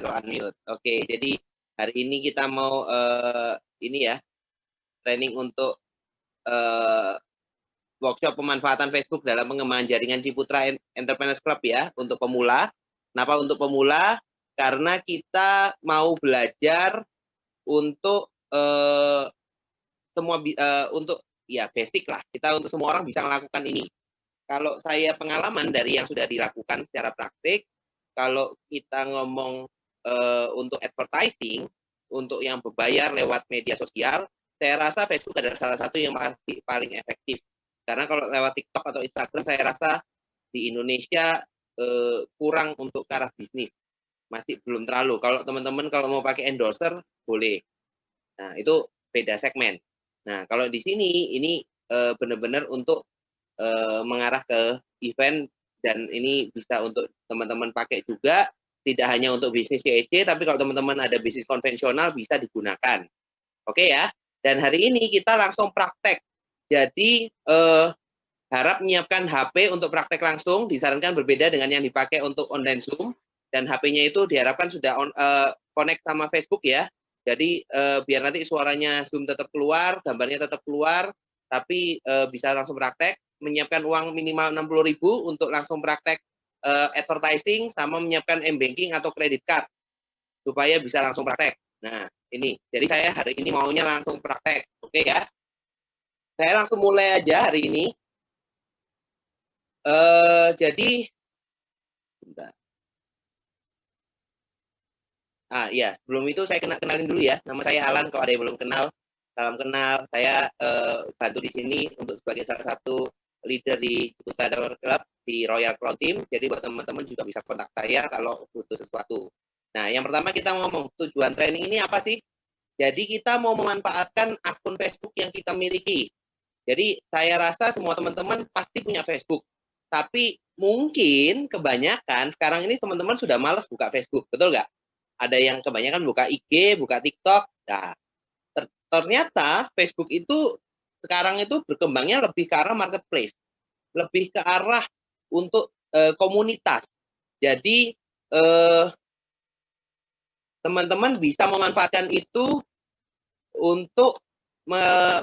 unmute. Oke, jadi hari ini kita mau ini ya, training untuk workshop pemanfaatan Facebook dalam pengembangan jaringan Ciputra Entrepreneurs Club ya, untuk pemula. Kenapa untuk pemula? Karena kita mau belajar untuk semua untuk ya basic lah. Kita untuk semua orang bisa melakukan ini. Kalau saya pengalaman dari yang sudah dilakukan secara praktik, kalau kita ngomong untuk advertising, untuk yang berbayar lewat media sosial, saya rasa Facebook adalah salah satu yang masih paling efektif. Karena kalau lewat TikTok atau Instagram, saya rasa di Indonesia kurang untuk ke arah bisnis. Masih belum terlalu. Kalau teman-teman kalau mau pakai endorser, boleh. Nah, itu beda segmen. Nah, kalau di sini, ini benar-benar untuk mengarah ke event, dan ini bisa untuk teman-teman pakai juga, tidak hanya untuk bisnis CEC, tapi kalau teman-teman ada bisnis konvensional bisa digunakan. Oke ya, dan hari ini kita langsung praktek. Jadi harap menyiapkan HP untuk praktek langsung, disarankan berbeda dengan yang dipakai untuk online Zoom, dan HP-nya itu diharapkan sudah connect sama Facebook ya. Jadi biar nanti suaranya Zoom tetap keluar, gambarnya tetap keluar, tapi bisa langsung praktek. Menyiapkan uang minimal 60.000 untuk langsung praktek advertising, sama menyiapkan m-banking atau kredit card supaya bisa langsung praktek. Nah, ini. Jadi saya hari ini maunya langsung praktek. Oke ya. Saya langsung mulai aja hari ini. Jadi bentar. Iya, sebelum itu saya kenalin dulu ya. Nama saya Alan, kalau ada yang belum kenal, salam kenal. Saya bantu di sini untuk sebagai salah satu leader di Ciputra Entrepreneurs Club di Royal Crown Team. Jadi buat teman-teman juga bisa kontak saya kalau butuh sesuatu. Nah, yang pertama kita ngomong tujuan training ini apa sih? Jadi kita mau memanfaatkan akun Facebook yang kita miliki. Jadi saya rasa semua teman-teman pasti punya Facebook. Tapi mungkin kebanyakan sekarang ini teman-teman sudah malas buka Facebook, betul nggak? Ada yang kebanyakan buka IG, buka TikTok. Nah, ternyata Facebook itu sekarang itu berkembangnya lebih ke arah marketplace, lebih ke arah untuk komunitas. Jadi teman-teman bisa memanfaatkan itu untuk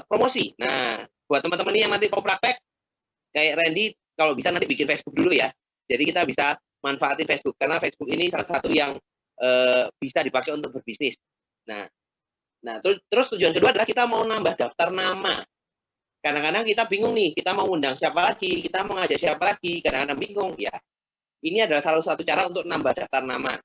promosi. Nah, buat teman-teman yang nanti mau praktek, kayak Randy, kalau bisa nanti bikin Facebook dulu ya. Jadi kita bisa manfaatin Facebook, karena Facebook ini salah satu yang bisa dipakai untuk berbisnis. Nah, terus tujuan kedua adalah kita mau nambah daftar nama. Kadang-kadang kita bingung nih, kita mau undang siapa lagi, kita mau ngajak siapa lagi, kadang-kadang bingung. Ya, ini adalah salah satu cara untuk nambah daftar nama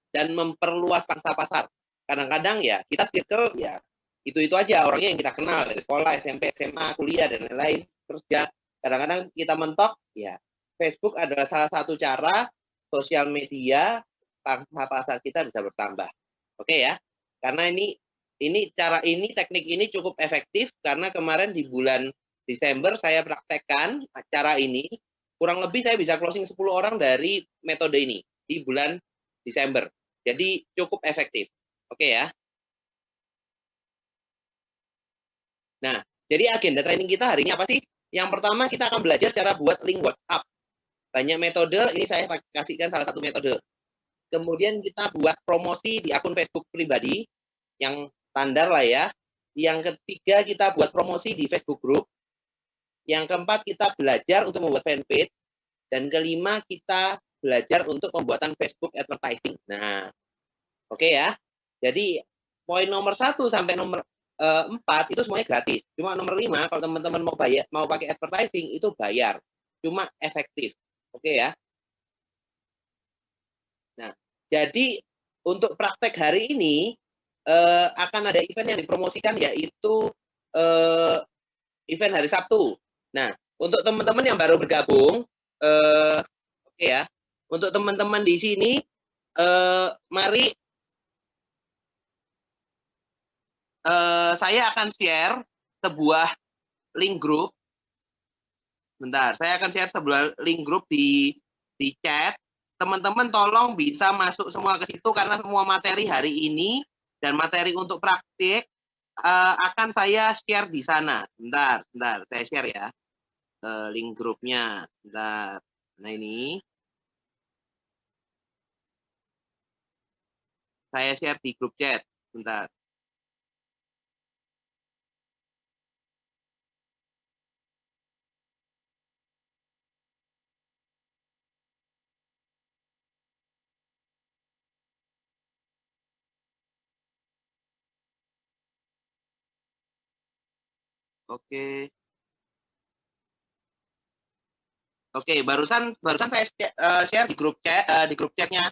dan memperluas pangsa pasar. Kadang-kadang ya kita circle ya itu aja orangnya yang kita kenal dari sekolah, SMP, SMA, kuliah dan lain-lain. Terus ya kadang-kadang kita mentok ya Facebook adalah salah satu cara sosial media pangsa pasar kita bisa bertambah. Oke ya. Karena ini cara ini, teknik ini cukup efektif karena kemarin di bulan Desember saya praktekkan cara ini, kurang lebih saya bisa closing 10 orang dari metode ini di bulan Desember. Jadi cukup efektif. Oke ya. Nah, jadi agenda training kita hari ini apa sih? Yang pertama kita akan belajar cara buat link WhatsApp. Banyak metode, ini saya kasihkan salah satu metode. Kemudian kita buat promosi di akun Facebook pribadi, yang standar lah ya. Yang ketiga kita buat promosi di Facebook Group. Yang keempat kita belajar untuk membuat fanpage. Dan kelima kita belajar untuk pembuatan Facebook advertising. Nah, oke ya. Jadi poin nomor 1 sampai nomor 4 itu semuanya gratis. Cuma nomor 5 kalau teman-teman mau pakai advertising itu bayar. Cuma efektif. Oke ya. Nah, jadi untuk praktek hari ini akan ada event yang dipromosikan, yaitu event hari Sabtu. Nah, untuk teman-teman yang baru bergabung, oke ya. Untuk teman-teman di sini, mari saya akan share sebuah link grup. Bentar, saya akan share sebuah link grup di chat. Teman-teman tolong bisa masuk semua ke situ, karena semua materi hari ini dan materi untuk praktik akan saya share di sana. Bentar, saya share ya link grupnya. Bentar. Nah ini. Saya share di grup chat. Bentar. Oke. Oke, barusan saya share di grup chat di grup chatnya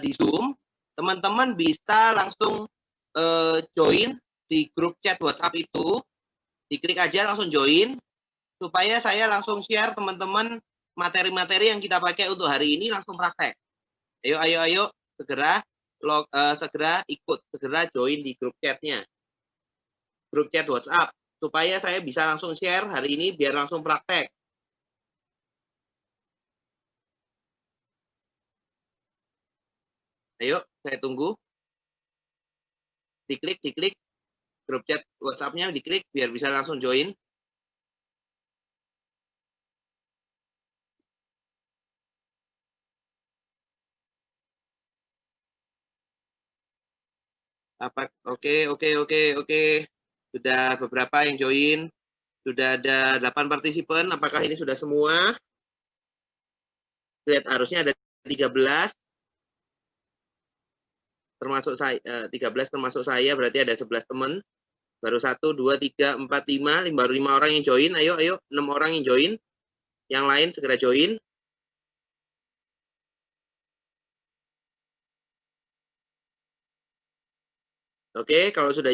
di Zoom. Teman-teman bisa langsung join di grup chat WhatsApp itu. Diklik aja langsung join supaya saya langsung share teman-teman materi-materi yang kita pakai untuk hari ini langsung praktek. Ayo segera segera ikut, segera join di grup chatnya. Grup chat WhatsApp supaya saya bisa langsung share hari ini biar langsung praktek. Ayo, saya tunggu. Diklik grup chat WhatsApp-nya, diklik biar bisa langsung join. Oke. Sudah beberapa yang join. Sudah ada 8 partisipan. Apakah ini sudah semua? Lihat harusnya ada 13. Termasuk saya 13 termasuk saya, berarti ada 11 teman. Baru 1 2 3 4 5, baru 5 orang yang join. Ayo 6 orang yang join. Yang lain segera join. Oke, kalau sudah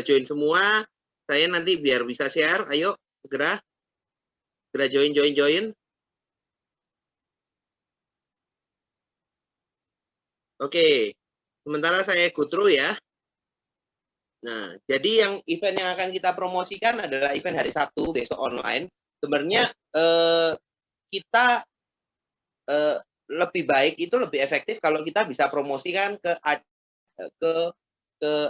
join semua, saya nanti biar bisa share. Ayo segera join. Oke, sementara saya go through ya. Nah, jadi yang event yang akan kita promosikan adalah event hari Sabtu besok online. Sebenarnya kita lebih baik itu lebih efektif kalau kita bisa promosikan ke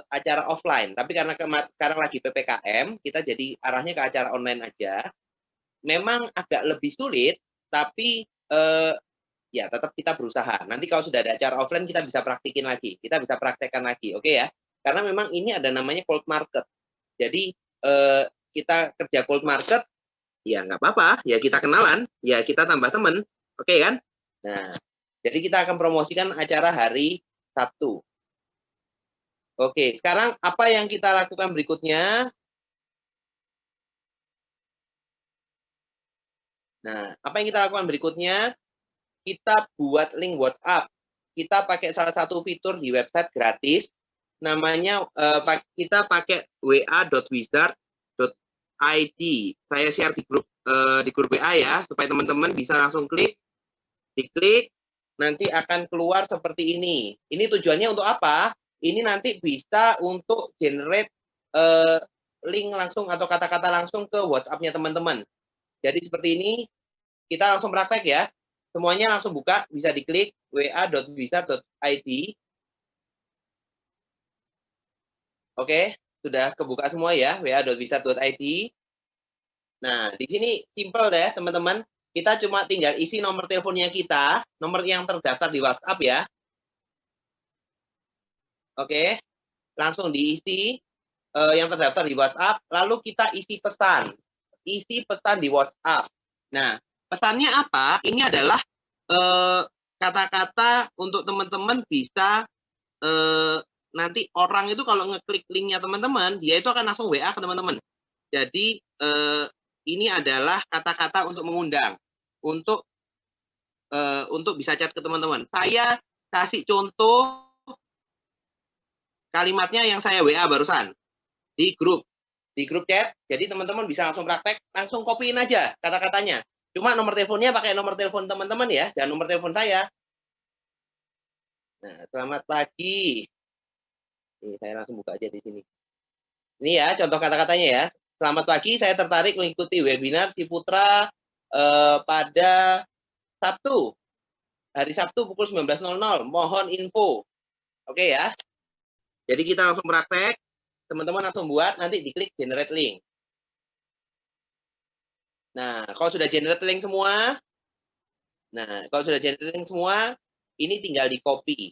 acara offline. Tapi karena sekarang lagi PPKM, kita jadi arahnya ke acara online aja. Memang agak lebih sulit, tapi ya tetap kita berusaha. Nanti kalau sudah ada acara offline, kita bisa praktikin lagi. Kita bisa praktekkan lagi, oke ya? Karena memang ini ada namanya cold market. Jadi kita kerja cold market, ya nggak apa-apa. Ya kita kenalan, ya kita tambah teman. Oke kan? Nah, jadi kita akan promosikan acara hari Sabtu. Oke, sekarang apa yang kita lakukan berikutnya? Nah, apa yang kita lakukan berikutnya? Kita buat link WhatsApp. Kita pakai salah satu fitur di website gratis, namanya kita pakai wa.wizard.id. Saya share di grup WA ya, supaya teman-teman bisa langsung diklik, nanti akan keluar seperti ini. Ini tujuannya untuk apa? Ini nanti bisa untuk generate link langsung atau kata-kata langsung ke WhatsApp-nya teman-teman. Jadi seperti ini, kita langsung praktek ya. Semuanya langsung buka, bisa diklik wa.wizard.id. Oke, sudah kebuka semua ya, wa.wizard.id. Nah, di sini simple deh, teman-teman. Kita cuma tinggal isi nomor teleponnya kita, nomor yang terdaftar di WhatsApp ya. Oke, langsung diisi yang terdaftar di WhatsApp, lalu kita isi pesan. Isi pesan di WhatsApp. Nah, pesannya apa? Ini adalah kata-kata untuk teman-teman bisa nanti orang itu kalau ngeklik linknya teman-teman, dia itu akan langsung WA ke teman-teman. Jadi ini adalah kata-kata untuk mengundang, untuk bisa chat ke teman-teman. Saya kasih contoh kalimatnya yang saya WA barusan di grup chat. Jadi teman-teman bisa langsung praktek, langsung copyin aja kata-katanya. Cuma nomor teleponnya pakai nomor telepon teman-teman ya, jangan nomor telepon saya. Nah, selamat pagi. Ini saya langsung buka aja di sini. Ini ya contoh kata-katanya ya. Selamat pagi, saya tertarik mengikuti webinar Si Putra pada Sabtu. Hari Sabtu pukul 19.00. Mohon info. Oke ya. Jadi kita langsung praktek. Teman-teman langsung buat, nanti diklik generate link. Nah, kalau sudah generate link semua, ini tinggal di copy.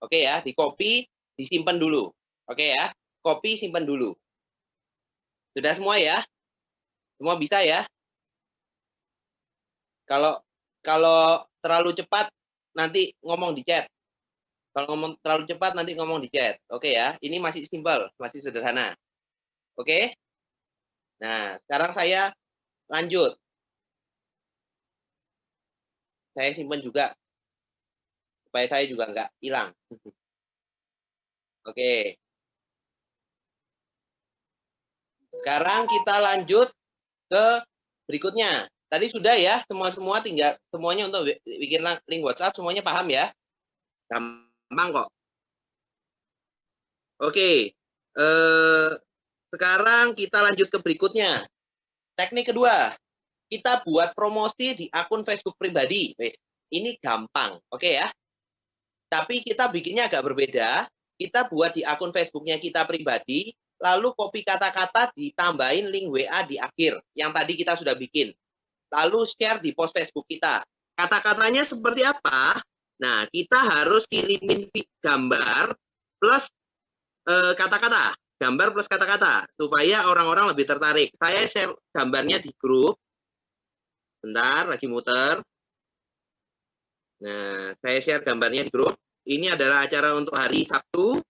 Oke ya, di copy, disimpan dulu. Oke ya, copy simpan dulu. Sudah semua ya? Semua bisa ya? Kalau terlalu cepat nanti ngomong di chat. Kalau ngomong terlalu cepat nanti ngomong di chat. Oke ya, ini masih simpel, masih sederhana. Oke? Nah, sekarang saya lanjut. Saya simpan juga supaya saya juga nggak hilang. Oke. Sekarang kita lanjut ke berikutnya. Tadi sudah ya, semua tinggal semuanya untuk bikin link WhatsApp semuanya paham ya? Gampang kok. Oke. Sekarang kita lanjut ke berikutnya. Teknik kedua, kita buat promosi di akun Facebook pribadi. Ini gampang, oke ya? Tapi kita bikinnya agak berbeda. Kita buat di akun Facebooknya kita pribadi, lalu copy kata-kata ditambahin link WA di akhir, yang tadi kita sudah bikin. Lalu share di post Facebook kita. Kata-katanya seperti apa? Nah, kita harus kirimin gambar plus kata-kata. Gambar plus kata-kata, supaya orang-orang lebih tertarik. Saya share gambarnya di grup. Bentar, lagi muter. Nah, saya share gambarnya di grup. Ini adalah acara untuk hari Sabtu.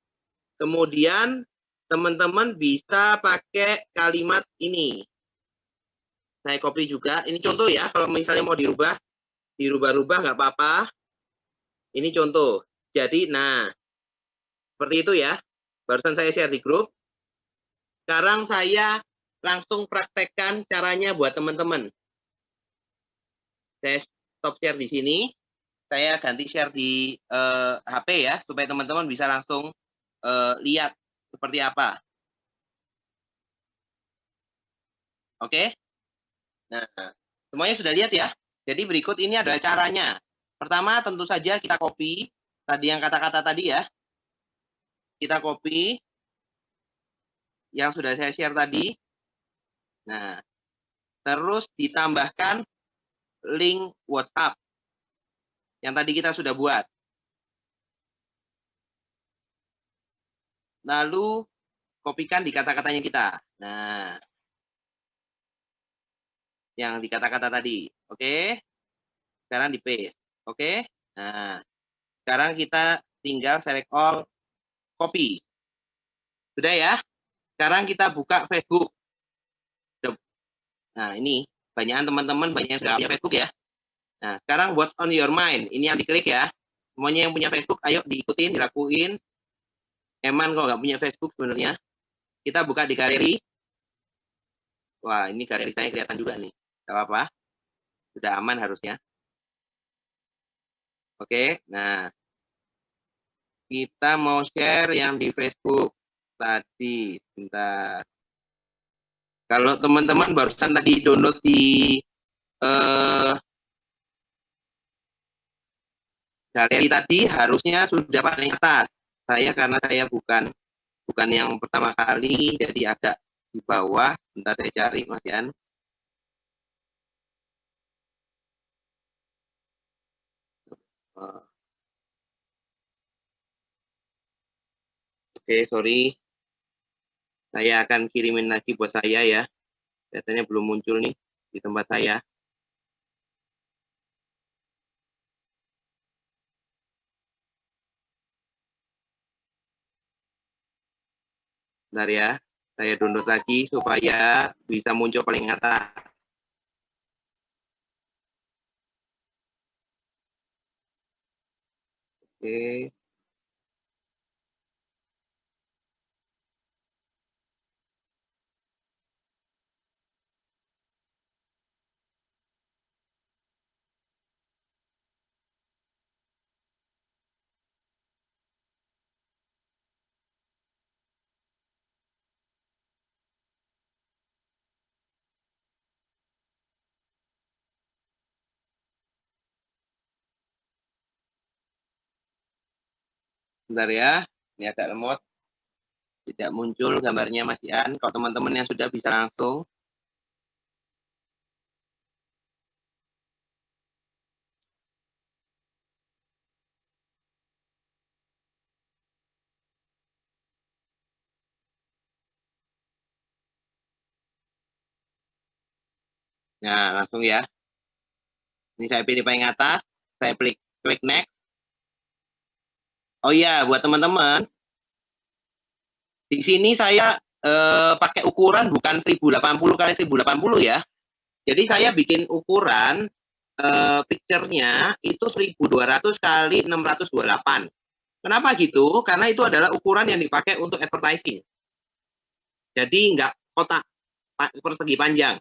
Kemudian teman-teman bisa pakai kalimat ini. Saya copy juga. Ini contoh ya, kalau misalnya mau dirubah-rubah nggak apa-apa. Ini contoh. Jadi, nah, seperti itu ya. Barusan saya share di grup. Sekarang saya langsung praktekkan caranya buat teman-teman. Saya stop share di sini. Saya ganti share di HP ya, supaya teman-teman bisa langsung lihat seperti apa. Oke? Nah, semuanya sudah lihat ya? Jadi berikut ini adalah caranya. Pertama, tentu saja kita copy tadi yang kata-kata tadi ya. Kita copy yang sudah saya share tadi. Nah, terus ditambahkan link WhatsApp yang tadi kita sudah buat. Lalu kopikan di kata-katanya kita. Nah, yang di kata-kata tadi. Oke? Sekarang di paste. Oke? Nah, sekarang kita tinggal select all, copy. Sudah ya? Sekarang kita buka Facebook. Nah, ini banyak teman-teman banyak yang sudah punya Facebook ya. Nah, sekarang what's on your mind? Ini yang diklik ya. Semuanya yang punya Facebook, ayo diikutin, dilakuin. Eman kalau nggak punya Facebook sebenarnya. Kita buka di galeri. Wah, ini galeri saya kelihatan juga nih. Gak apa-apa. Sudah aman harusnya. Oke, nah. Kita mau share yang di Facebook tadi. Sebentar. Kalau teman-teman barusan tadi download di galeri tadi, harusnya sudah paling atas. Saya karena saya bukan yang pertama kali, jadi agak di bawah. Bentar saya cari, Mas Yan. Oke, sorry. Saya akan kirimin lagi buat saya ya. Katanya belum muncul nih di tempat saya. Bentar ya. Saya download lagi supaya bisa muncul paling atas. Oke. Bentar ya. Ini agak lemot. Tidak muncul gambarnya Mas Yan. Kalau teman-teman yang sudah bisa langsung. Nah, langsung ya. Ini saya pilih paling atas, saya klik next. Oh iya, buat teman-teman, di sini saya pakai ukuran bukan 1080 kali 1080 ya. Jadi saya bikin ukuran picture-nya itu 1200 kali 628. Kenapa gitu? Karena itu adalah ukuran yang dipakai untuk advertising. Jadi nggak kotak persegi panjang.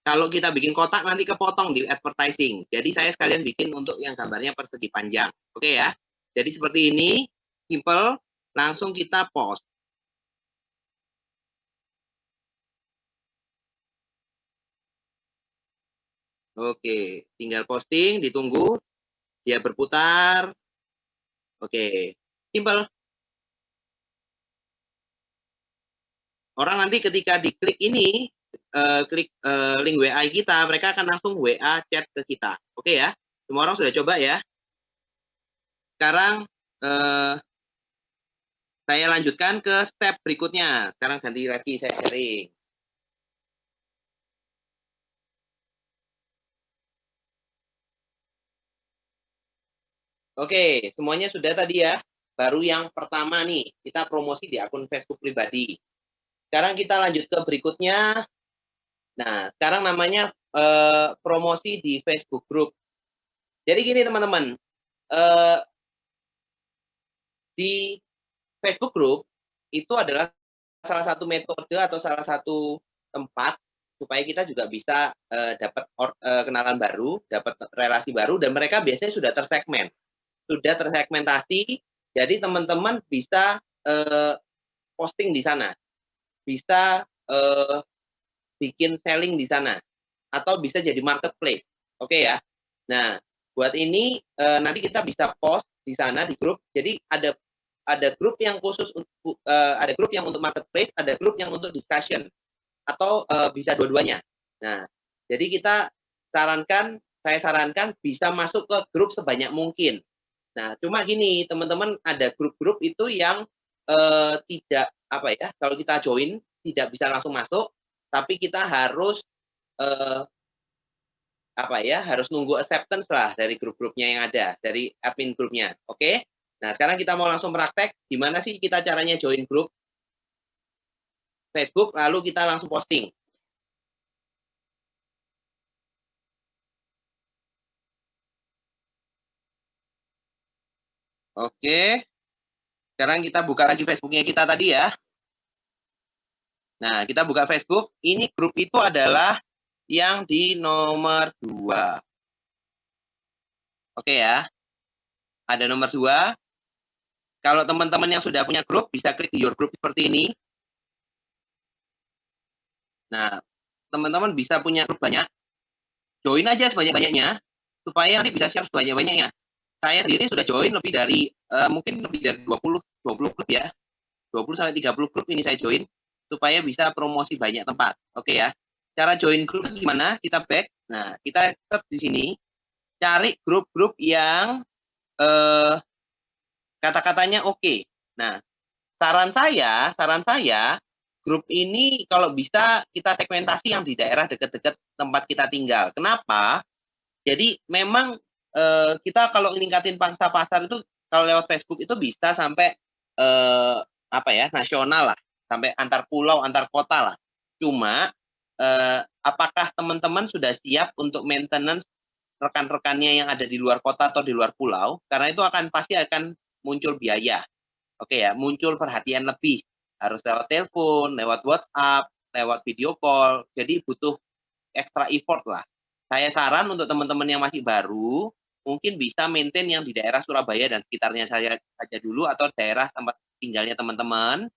Kalau kita bikin kotak nanti kepotong di advertising. Jadi saya sekalian bikin untuk yang gambarnya persegi panjang. Oke ya. Jadi seperti ini, simple, langsung kita post. Oke, tinggal posting, ditunggu, dia berputar. Oke, simple. Orang nanti ketika diklik ini, klik link WA kita, mereka akan langsung WA chat ke kita. Oke ya, semua orang sudah coba ya. Sekarang saya lanjutkan ke step berikutnya. Sekarang ganti lagi saya sharing. Oke, semuanya sudah tadi ya. Baru yang pertama nih, kita promosi di akun Facebook pribadi. Sekarang kita lanjut ke berikutnya. Nah, sekarang namanya promosi di Facebook Group. Jadi gini teman-teman, di Facebook Group itu adalah salah satu metode atau salah satu tempat supaya kita juga bisa dapat kenalan baru, dapat relasi baru, dan mereka biasanya sudah tersegmentasi, jadi teman-teman bisa posting di sana, bisa bikin selling di sana, atau bisa jadi marketplace. Oke ya. Nah, buat ini nanti kita bisa post di sana di grup. Jadi ada grup yang khusus untuk ada grup yang untuk marketplace, ada grup yang untuk discussion, atau bisa dua-duanya. Nah, jadi saya sarankan bisa masuk ke grup sebanyak mungkin. Nah, cuma gini, teman-teman, ada grup-grup itu yang tidak apa ya, kalau kita join tidak bisa langsung masuk, tapi kita harus apa ya, harus nunggu acceptance lah dari grup-grupnya yang ada, dari admin grupnya. Oke? Nah, sekarang kita mau langsung praktek gimana sih kita caranya join grup Facebook, lalu kita langsung posting. Oke, sekarang kita buka lagi Facebooknya kita tadi ya. Nah, kita buka Facebook. Ini grup itu adalah yang di nomor 2. Oke ya. Ada nomor 2. Kalau teman-teman yang sudah punya grup, bisa klik di your group seperti ini. Nah, teman-teman bisa punya grup banyak. Join aja sebanyak-banyaknya, supaya nanti bisa share sebanyak-banyaknya. Saya sendiri sudah join lebih dari, mungkin lebih dari 20 grup ya. 20 sampai 30 grup ini saya join, supaya bisa promosi banyak tempat. Oke ya. Cara join grup gimana? Kita back. Nah, kita search di sini, cari grup-grup yang kata-katanya oke. Nah, saran saya, grup ini kalau bisa kita segmentasi yang di daerah dekat-dekat tempat kita tinggal. Kenapa? Jadi memang kita kalau ningkatin pangsa pasar itu kalau lewat Facebook itu bisa sampai apa ya, nasional lah, sampai antar pulau, antar kota lah. Cuma apakah teman-teman sudah siap untuk maintenance rekan-rekannya yang ada di luar kota atau di luar pulau? Karena itu pasti akan muncul biaya. Oke ya, muncul perhatian lebih. Harus lewat telepon, lewat WhatsApp, lewat video call. Jadi butuh extra effort lah. Saya saran untuk teman-teman yang masih baru, mungkin bisa maintain yang di daerah Surabaya dan sekitarnya saja dulu, atau daerah tempat tinggalnya teman-teman,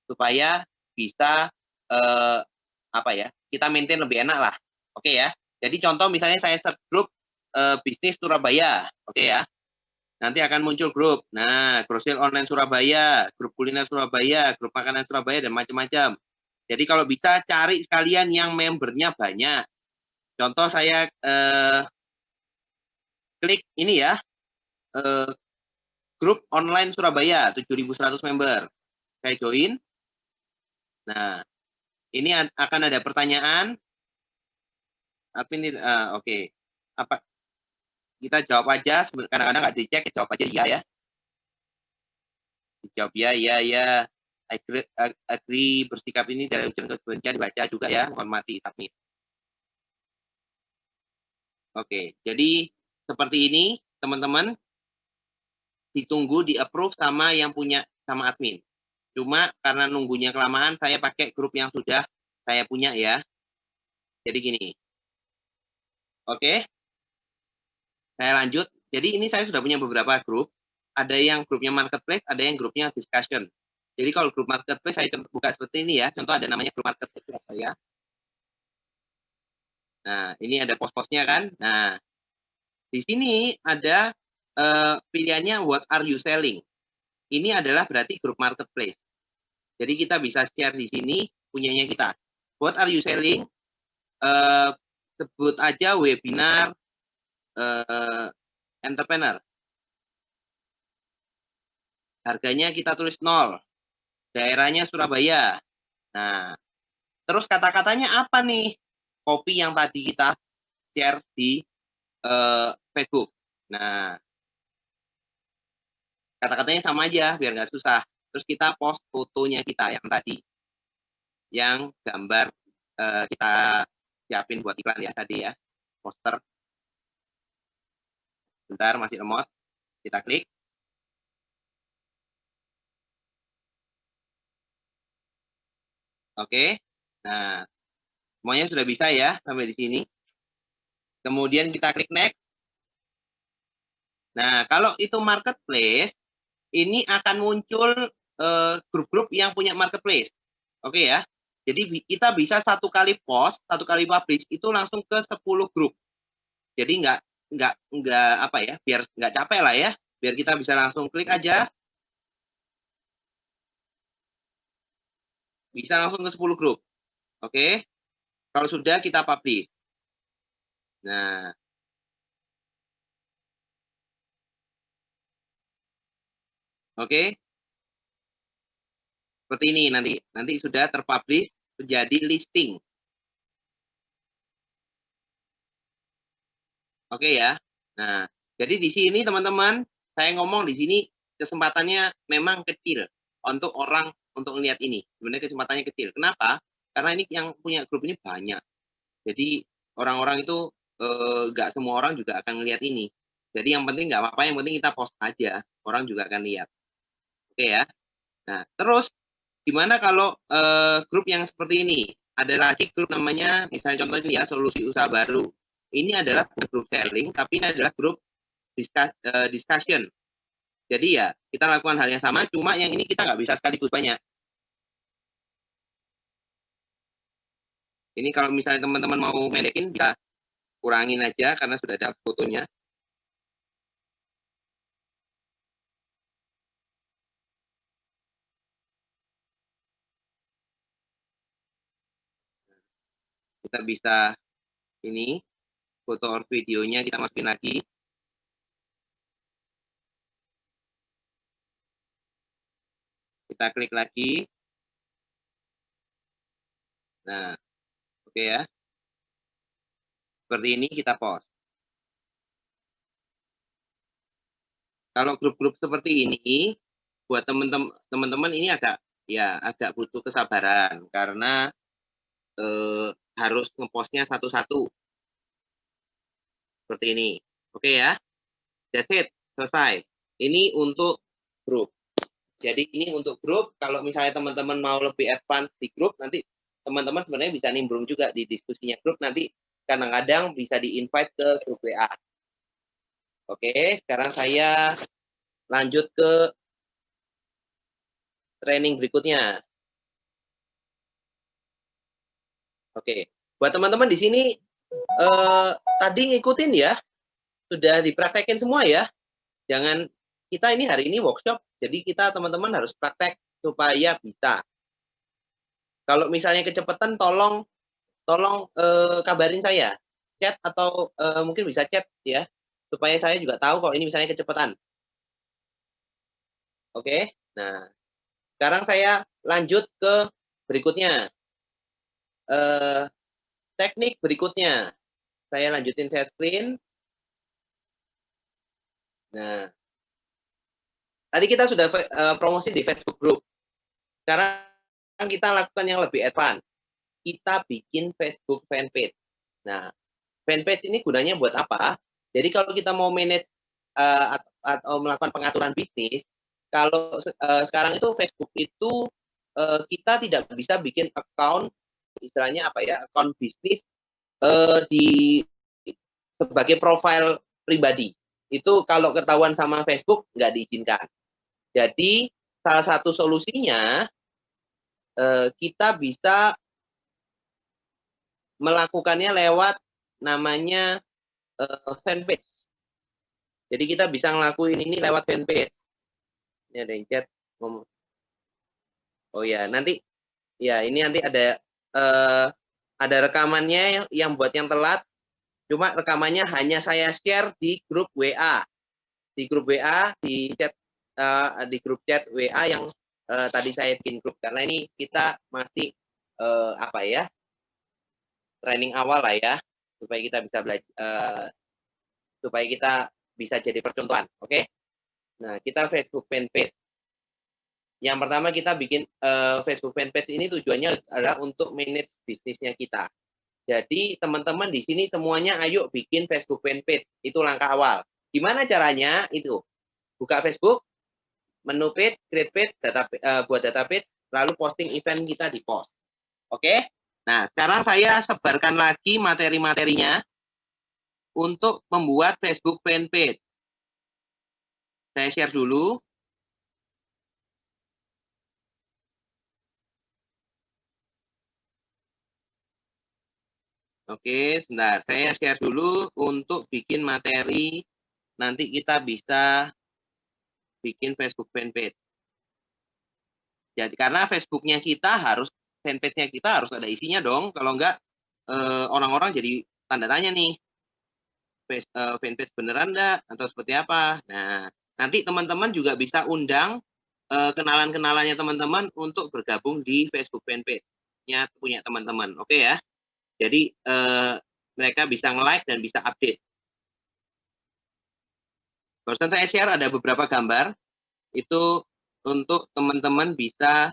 supaya bisa apa ya, kita maintain lebih enak lah. Oke ya. Jadi contoh misalnya saya search grup bisnis Surabaya, oke ya. Nanti akan muncul grup. Nah, grocery online Surabaya, grup kuliner Surabaya, grup makanan Surabaya, dan macam-macam. Jadi kalau bisa cari sekalian yang membernya banyak. Contoh saya klik ini ya, grup online Surabaya, 7.100 member. Saya join. Nah, ini akan ada pertanyaan. admin oke. Apa kita jawab aja, kadang-kadang nggak dicek, jawab aja iya ya. Jawab ya, ya. Agree bersikap ini dari ujian kebencian dibaca juga ya, hormati submit. Oke, jadi seperti ini teman-teman, ditunggu di approve sama yang punya sama admin. Cuma karena nunggunya kelamaan, saya pakai grup yang sudah saya punya ya. Jadi gini. Oke. Saya lanjut. Jadi ini saya sudah punya beberapa grup. Ada yang grupnya marketplace, ada yang grupnya discussion. Jadi kalau grup marketplace saya buka seperti ini ya. Contoh ada namanya grup marketplace ya. Nah, ini ada pos-posnya kan. Nah, di sini ada pilihannya what are you selling. Ini adalah berarti grup marketplace. Jadi kita bisa share di sini punyanya kita. What are you selling? Sebut aja webinar entrepreneur. Harganya kita tulis 0. Daerahnya Surabaya. Nah, terus kata-katanya apa nih? Kopi yang tadi kita share di Facebook. Nah, kata-katanya sama aja biar nggak susah. Terus kita post fotonya kita yang tadi. Yang gambar kita siapin buat iklan ya tadi ya. Poster. Bentar, masih remote. Kita klik. Oke. Nah, semuanya sudah bisa ya sampai di sini. Kemudian kita klik next. Nah, kalau itu marketplace, ini akan muncul grup-grup yang punya marketplace. Oke ya. Jadi kita bisa satu kali post, satu kali publish itu langsung ke 10 grup. Jadi nggak apa ya, biar nggak capek lah ya. Biar kita bisa langsung klik aja. Bisa langsung ke 10 grup. Oke. Kalau sudah kita publish. Nah. Oke. Seperti ini nanti. Nanti sudah terpublish menjadi listing. Oke ya. Nah, jadi di sini teman-teman, saya ngomong di sini kesempatannya memang kecil untuk orang untuk melihat ini. Sebenarnya kesempatannya kecil. Kenapa? Karena ini yang punya grup ini banyak. Jadi orang-orang itu nggak semua orang juga akan melihat ini. Jadi yang penting nggak apa-apa, yang penting kita post aja, orang juga akan lihat. Oke ya. Nah, terus gimana kalau grup yang seperti ini? Ada lagi grup namanya, misalnya contohnya ya, solusi usaha baru. Ini adalah grup sharing, tapi ini adalah grup discussion. Jadi ya, kita lakukan hal yang sama, cuma yang ini kita nggak bisa sekaligus banyak. Ini kalau misalnya teman-teman mau mendekin, bisa kurangin aja, karena sudah ada fotonya. Kita bisa ini, foto or videonya kita masukin lagi. Kita klik lagi. Nah, oke ya. Seperti ini kita post. Kalau grup-grup seperti ini, buat teman-teman ini agak butuh kesabaran karena harus ngepostnya satu-satu. Seperti ini. Oke ya. That's it. Selesai. Ini untuk grup. Jadi ini untuk grup. Kalau misalnya teman-teman mau lebih advance di grup, nanti teman-teman sebenarnya bisa nimbrung juga di diskusinya grup. Nanti kadang-kadang bisa di-invite ke grup WA. Oke, sekarang saya lanjut ke training berikutnya. Oke, buat teman-teman di sini tadi ngikutin ya, sudah dipraktekin semua ya. Jangan, kita ini hari ini workshop, jadi kita teman-teman harus praktek supaya bisa. Kalau misalnya kecepatan, tolong kabarin saya, chat atau mungkin bisa chat ya, supaya saya juga tahu kok ini misalnya kecepatan. Oke, nah sekarang saya lanjut ke berikutnya. Teknik berikutnya. Saya lanjutin share screen. Nah, tadi kita sudah promosi di Facebook Group. Sekarang kita lakukan yang lebih advance. Kita bikin Facebook fanpage. Nah, fanpage ini gunanya buat apa? Jadi kalau kita mau manage atau melakukan pengaturan bisnis, kalau sekarang itu Facebook itu kita tidak bisa bikin account, istilahnya apa ya, account bisnis di sebagai profil pribadi. Itu kalau ketahuan sama Facebook nggak diizinkan. Jadi salah satu solusinya kita bisa melakukannya lewat namanya fanpage. Jadi kita bisa ngelakuin ini lewat fanpage. Ini ada yang chat. Oh ya, nanti ya ini nanti ada rekamannya yang buat yang telat. Cuma rekamannya hanya saya share di grup WA. Di grup WA, di chat di grup chat WA yang tadi saya bikin grup, karena ini kita masih apa ya, training awal lah ya, supaya kita bisa belajar, supaya kita bisa jadi percontohan. Oke? Nah, kita Facebook fanpage. Yang pertama kita bikin Facebook fanpage ini tujuannya adalah untuk manage bisnisnya kita. Jadi teman-teman di sini semuanya ayo bikin Facebook fanpage. Itu langkah awal. Gimana caranya? Itu buka Facebook, menu page, create page, buat database, lalu posting event kita di post. Oke? Nah, sekarang saya sebarkan lagi materi-materinya untuk membuat Facebook fanpage. Saya share dulu. Oke, sebentar. Saya share dulu untuk bikin materi. Nanti kita bisa bikin Facebook fanpage. Jadi karena Facebooknya kita harus, fanpage-nya kita harus ada isinya dong. Kalau enggak, orang-orang jadi tanda tanya nih. Fanpage beneran enggak? Atau seperti apa? Nah, nanti teman-teman juga bisa undang kenalan-kenalannya teman-teman untuk bergabung di Facebook fanpage-nya punya teman-teman. Oke ya? Jadi mereka bisa nge-like dan bisa update. Barusan saya share ada beberapa gambar, itu untuk teman-teman bisa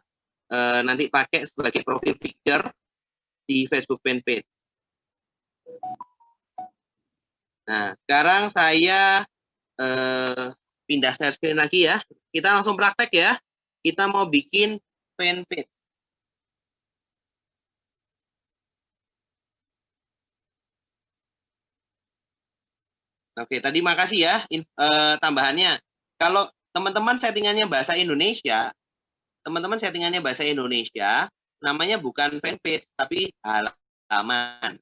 nanti pakai sebagai profil picture di Facebook fanpage. Nah, sekarang saya pindah share screen lagi ya. Kita langsung praktek ya. Kita mau bikin fanpage. Oke, tadi makasih ya tambahannya. Kalau teman-teman settingannya bahasa Indonesia, namanya bukan fanpage, tapi halaman.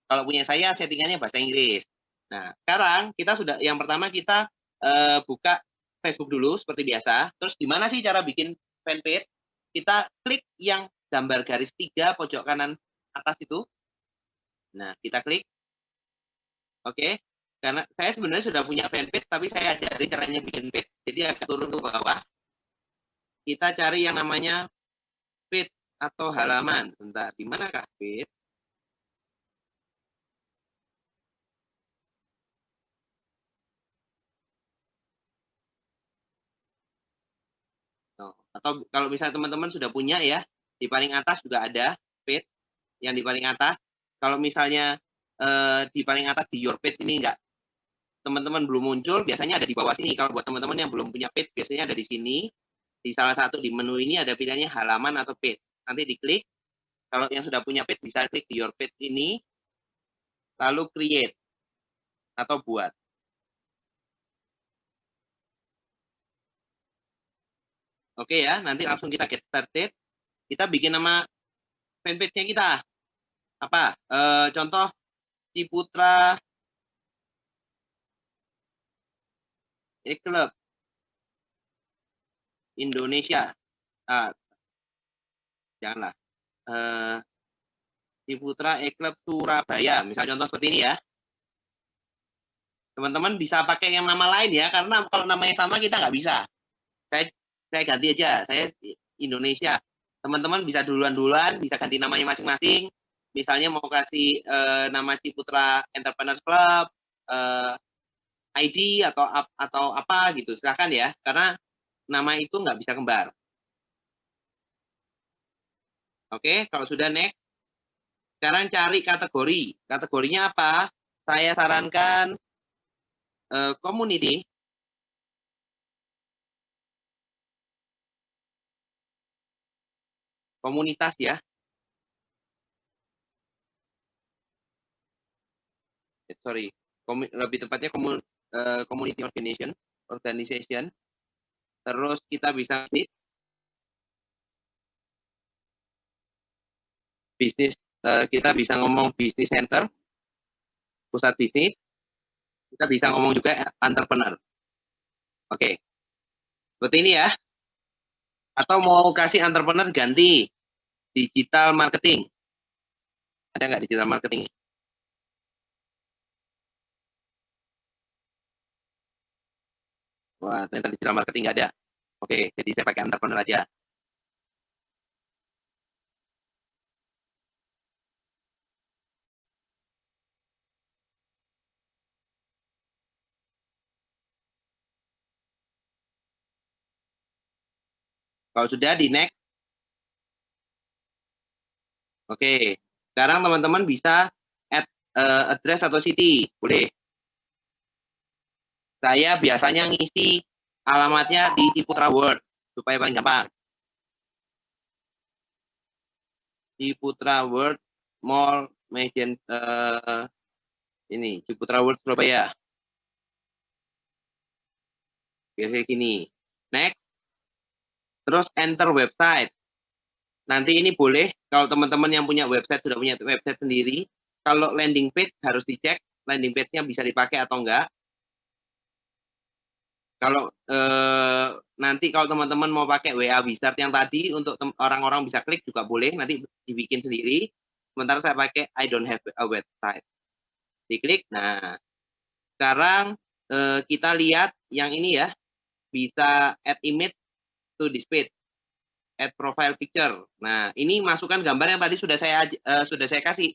Kalau punya saya settingannya bahasa Inggris. Nah, sekarang kita sudah, yang pertama kita buka Facebook dulu seperti biasa. Terus gimana sih cara bikin fanpage? Kita klik yang gambar garis 3 pojok kanan atas itu. Nah, kita klik. Oke. Karena saya sebenarnya sudah punya fanpage, tapi saya ajari caranya bikin page. Jadi agak turun ke bawah. Kita cari yang namanya page atau halaman. Bentar, di manakah page? Atau kalau misalnya teman-teman sudah punya ya, di paling atas juga ada page yang di paling atas. Kalau misalnya di paling atas di your page ini enggak, teman-teman belum muncul, biasanya ada di bawah sini. Kalau buat teman-teman yang belum punya page, biasanya ada di sini. Di salah satu di menu ini ada pilihannya halaman atau page. Nanti diklik. Kalau yang sudah punya page bisa klik di your page ini, lalu create atau buat. Oke ya, nanti langsung kita get started. Kita bikin nama fanpage-nya kita. Apa? Contoh Ciputra E-Club Indonesia. Janganlah. Ciputra E-Club Surabaya. Misal contoh seperti ini ya. Teman-teman bisa pakai yang nama lain ya, karena kalau namanya sama kita nggak bisa. Saya ganti aja, saya Indonesia. Teman-teman bisa duluan-duluan, bisa ganti namanya masing-masing. misalnya mau kasih nama Ciputra Entrepreneurs Club, ID atau apa gitu, silahkan ya, karena nama itu nggak bisa kembar. Oke, kalau sudah next, sekarang cari kategori. Kategorinya apa? Saya sarankan community. Komunitas ya. Sorry, lebih tepatnya community organization. Terus kita bisa bisnis, kita bisa ngomong bisnis center, pusat bisnis. Kita bisa ngomong juga entrepreneur. Oke, seperti ini ya. Atau mau kasih entrepreneur ganti digital marketing. Ada nggak digital marketing? Wah, ternyata digital marketing nggak ada. Oke, jadi saya pakai entrepreneur aja. Kalau sudah di next. Oke, sekarang teman-teman bisa add address atau city, boleh. Saya biasanya ngisi alamatnya di Ciputra World supaya paling gampang. Ciputra World Mall Mejen ini Ciputra World Surabaya. Biasanya gini. Next. Terus enter website. Nanti ini boleh kalau teman-teman yang punya website sudah punya website sendiri, kalau landing page harus dicek landing page-nya bisa dipakai atau enggak. Kalau nanti kalau teman-teman mau pakai WA Wizard yang tadi untuk orang-orang bisa klik juga boleh, nanti dibikin sendiri. Sementara saya pakai I don't have a website. Diklik. Nah, sekarang kita lihat yang ini ya, bisa add image to this page, add profile picture. Nah, ini masukkan gambar yang tadi sudah saya kasih.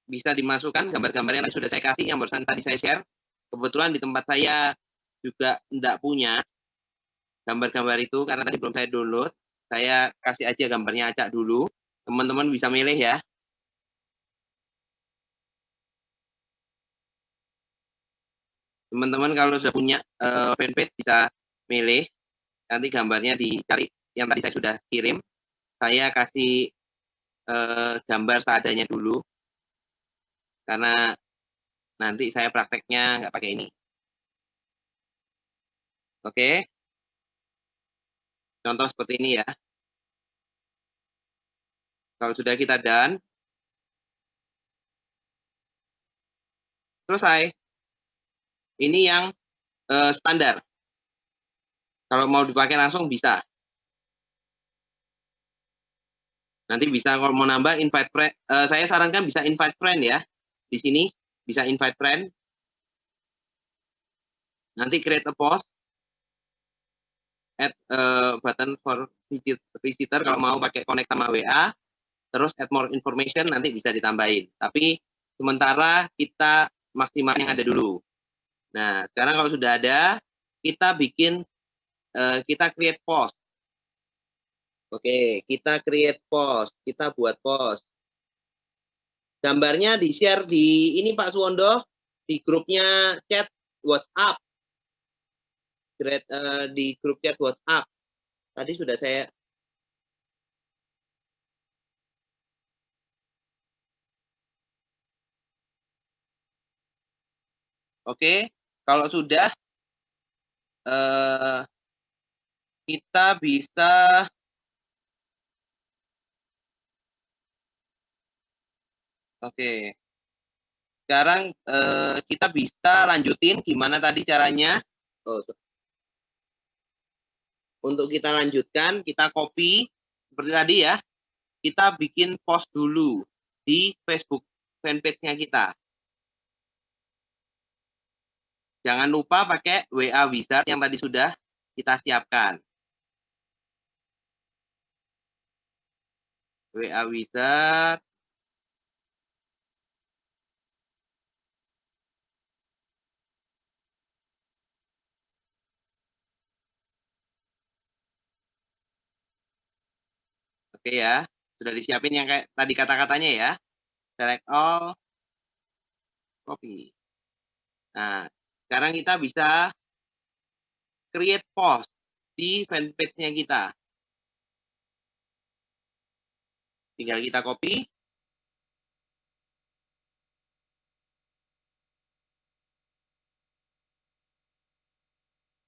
Bisa dimasukkan gambar-gambar yang sudah saya kasih, yang barusan tadi saya share. Kebetulan di tempat saya juga tidak punya gambar-gambar itu karena tadi belum saya download. Saya kasih aja gambarnya acak dulu. Teman-teman bisa milih ya. Teman-teman kalau sudah punya fanpage bisa milih. Nanti gambarnya dicari yang tadi saya sudah kirim. Saya kasih gambar seadanya dulu. Karena nanti saya prakteknya nggak pakai ini. Oke. Contoh seperti ini ya. Kalau sudah kita done, selesai. Ini yang standar. Kalau mau dipakai langsung bisa. Nanti bisa kalau mau nambah invite friend. Saya sarankan bisa invite friend ya. Di sini bisa invite friend. Nanti create a post. Add button for visitor kalau mau pakai connect sama WA. Terus add more information nanti bisa ditambahin. Tapi sementara kita maksimal yang ada dulu. Nah, sekarang kalau sudah ada, kita bikin, kita create post. Oke, kita create post, kita buat post. Gambarnya di-share di ini Pak Suwondo, di grupnya chat WhatsApp. Di grup chat WhatsApp. Tadi sudah saya. Oke, kalau sudah kita bisa oke. Sekarang kita bisa lanjutin gimana tadi caranya. Untuk kita lanjutkan, kita copy seperti tadi ya. Kita bikin post dulu di Facebook fanpage-nya kita. Jangan lupa pakai WA Wizard yang tadi sudah kita siapkan. WA wizard. Oke ya, sudah disiapin yang kayak tadi kata-katanya ya. Select all, copy. Nah, sekarang kita bisa create post di fanpage-nya kita. Tinggal kita copy.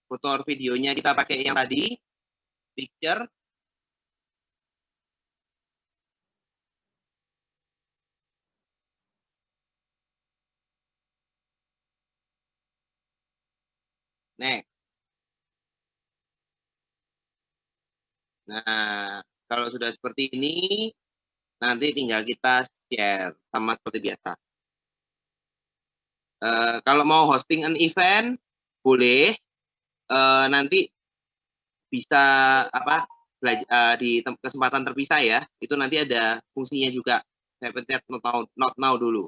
Foto or videonya kita pakai yang tadi, picture. Next. Nah, kalau sudah seperti ini, nanti tinggal kita share sama seperti biasa. Kalau mau hosting an event, boleh. Nanti bisa apa di kesempatan terpisah ya. Itu nanti ada fungsinya juga. Saya pencet not now dulu.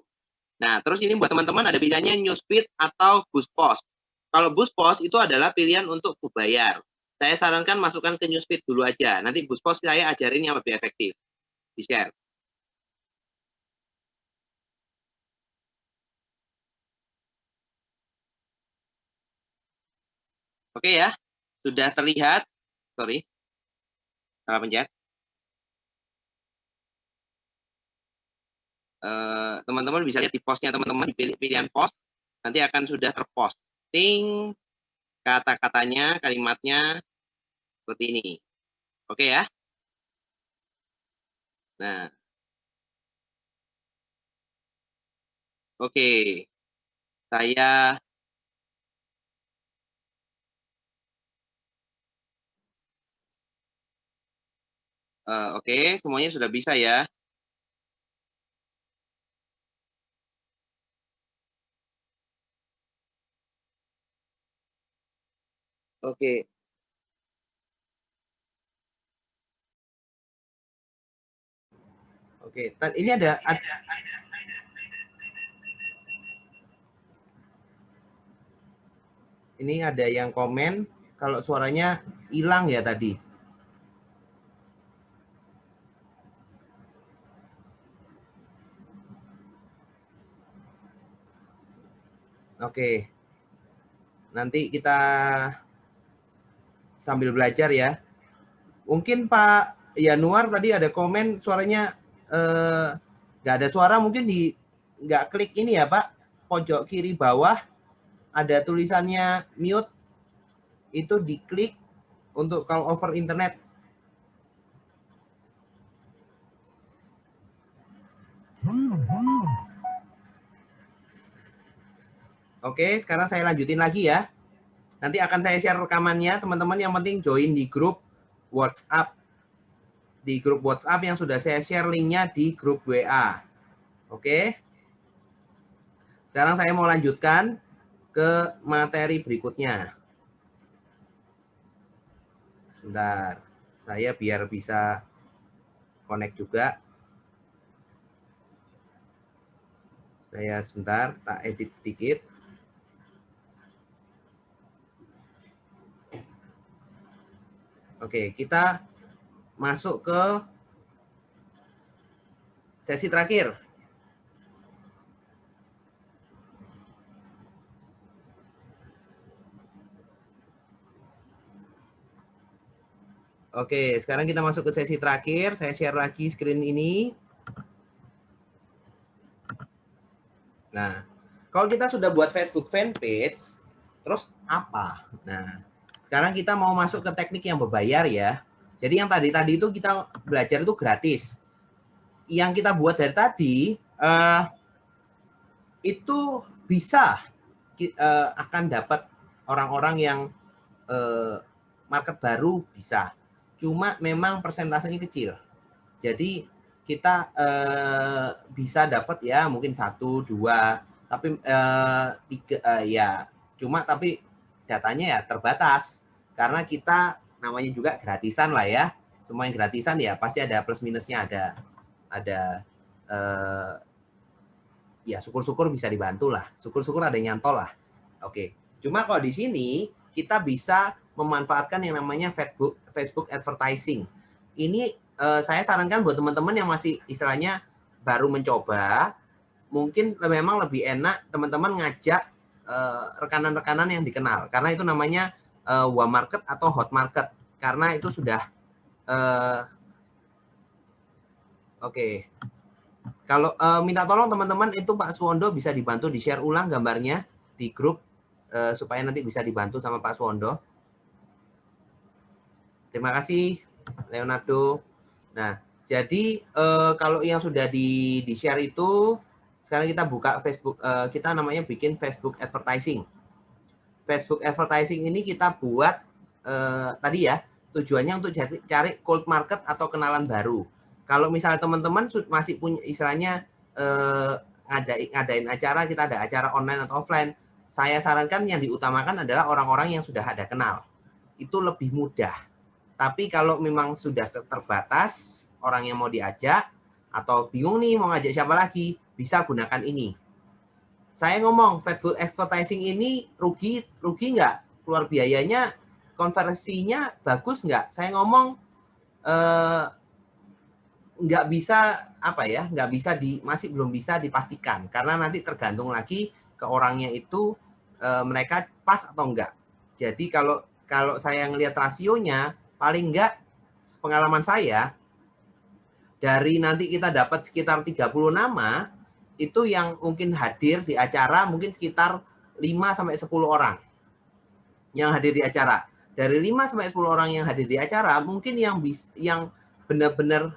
Nah, terus ini buat teman-teman ada pilihannya Newsfeed atau Boost Post. Kalau Boost Post itu adalah pilihan untuk berbayar. Saya sarankan masukkan ke Newsfeed dulu aja. Nanti Boost Post saya ajarin yang lebih efektif. Di-share. Oke ya, sudah terlihat. Sorry, salah pencet. Teman-teman bisa lihat di postnya teman-teman, dipilih pilihan post, nanti akan sudah terposting kata-katanya, kalimatnya seperti ini. Oke ya. Nah, oke. Saya oke, semuanya sudah bisa ya. Oke. Oke, ini ada ini ada yang komen kalau suaranya hilang ya tadi. Oke. Nanti kita sambil belajar ya. Mungkin Pak Yanuar tadi ada komen suaranya nggak ada suara, mungkin nggak klik ini ya Pak, pojok kiri bawah ada tulisannya mute, itu diklik untuk call over internet. Oke, sekarang saya lanjutin lagi ya. Nanti akan saya share rekamannya, teman-teman yang penting join di grup WhatsApp. Di grup WhatsApp yang sudah saya share linknya di grup WA. Oke. Sekarang saya mau lanjutkan ke materi berikutnya. Sebentar, saya biar bisa connect juga. Saya sebentar, tak edit sedikit. Oke, kita masuk ke sesi terakhir. Oke, sekarang kita masuk ke sesi terakhir. Saya share lagi screen ini. Nah, kalau kita sudah buat Facebook fanpage, terus apa? Nah, sekarang kita mau masuk ke teknik yang berbayar ya. Jadi yang tadi itu kita belajar itu gratis. Yang kita buat dari tadi itu bisa akan dapat orang-orang yang market baru bisa. Cuma memang persentasenya kecil. Jadi kita bisa dapat ya mungkin 1, 2, tapi 3 ya. Cuma tapi datanya ya terbatas karena kita namanya juga gratisan lah ya. Semua yang gratisan ya pasti ada plus minusnya ada. ada ya syukur-syukur bisa dibantu lah. Syukur-syukur ada yang nyantol lah. Oke. Cuma kalau di sini kita bisa memanfaatkan yang namanya Facebook advertising. Ini saya sarankan buat teman-teman yang masih istilahnya baru mencoba, mungkin memang lebih enak teman-teman ngajak rekanan-rekanan yang dikenal. Karena itu namanya warm market atau hot market. Karena itu sudah oke. Kalau minta tolong teman-teman itu Pak Suwondo bisa dibantu di-share ulang gambarnya di grup supaya nanti bisa dibantu sama Pak Suwondo. Terima kasih Leonardo. Nah, jadi kalau yang sudah di-share itu sekarang kita buka Facebook, kita namanya bikin Facebook advertising. Facebook advertising ini kita buat tadi ya, tujuannya untuk cari cold market atau kenalan baru. Kalau misalnya teman-teman masih punya istilahnya ngadain acara, kita ada acara online atau offline, saya sarankan yang diutamakan adalah orang-orang yang sudah ada kenal. Itu lebih mudah. Tapi kalau memang sudah terbatas, orang yang mau diajak, atau bingung nih mau ngajak siapa lagi, bisa gunakan ini. Saya ngomong, Facebook advertising ini rugi nggak? Keluar biayanya, konversinya bagus nggak? Saya ngomong, nggak bisa masih belum bisa dipastikan karena nanti tergantung lagi ke orangnya itu mereka pas atau enggak. Jadi kalau saya ngelihat rasionya paling enggak pengalaman saya dari nanti kita dapat sekitar 30 nama itu yang mungkin hadir di acara mungkin sekitar 5 sampai 10 orang yang hadir di acara. Dari 5 sampai 10 orang yang hadir di acara mungkin yang benar-benar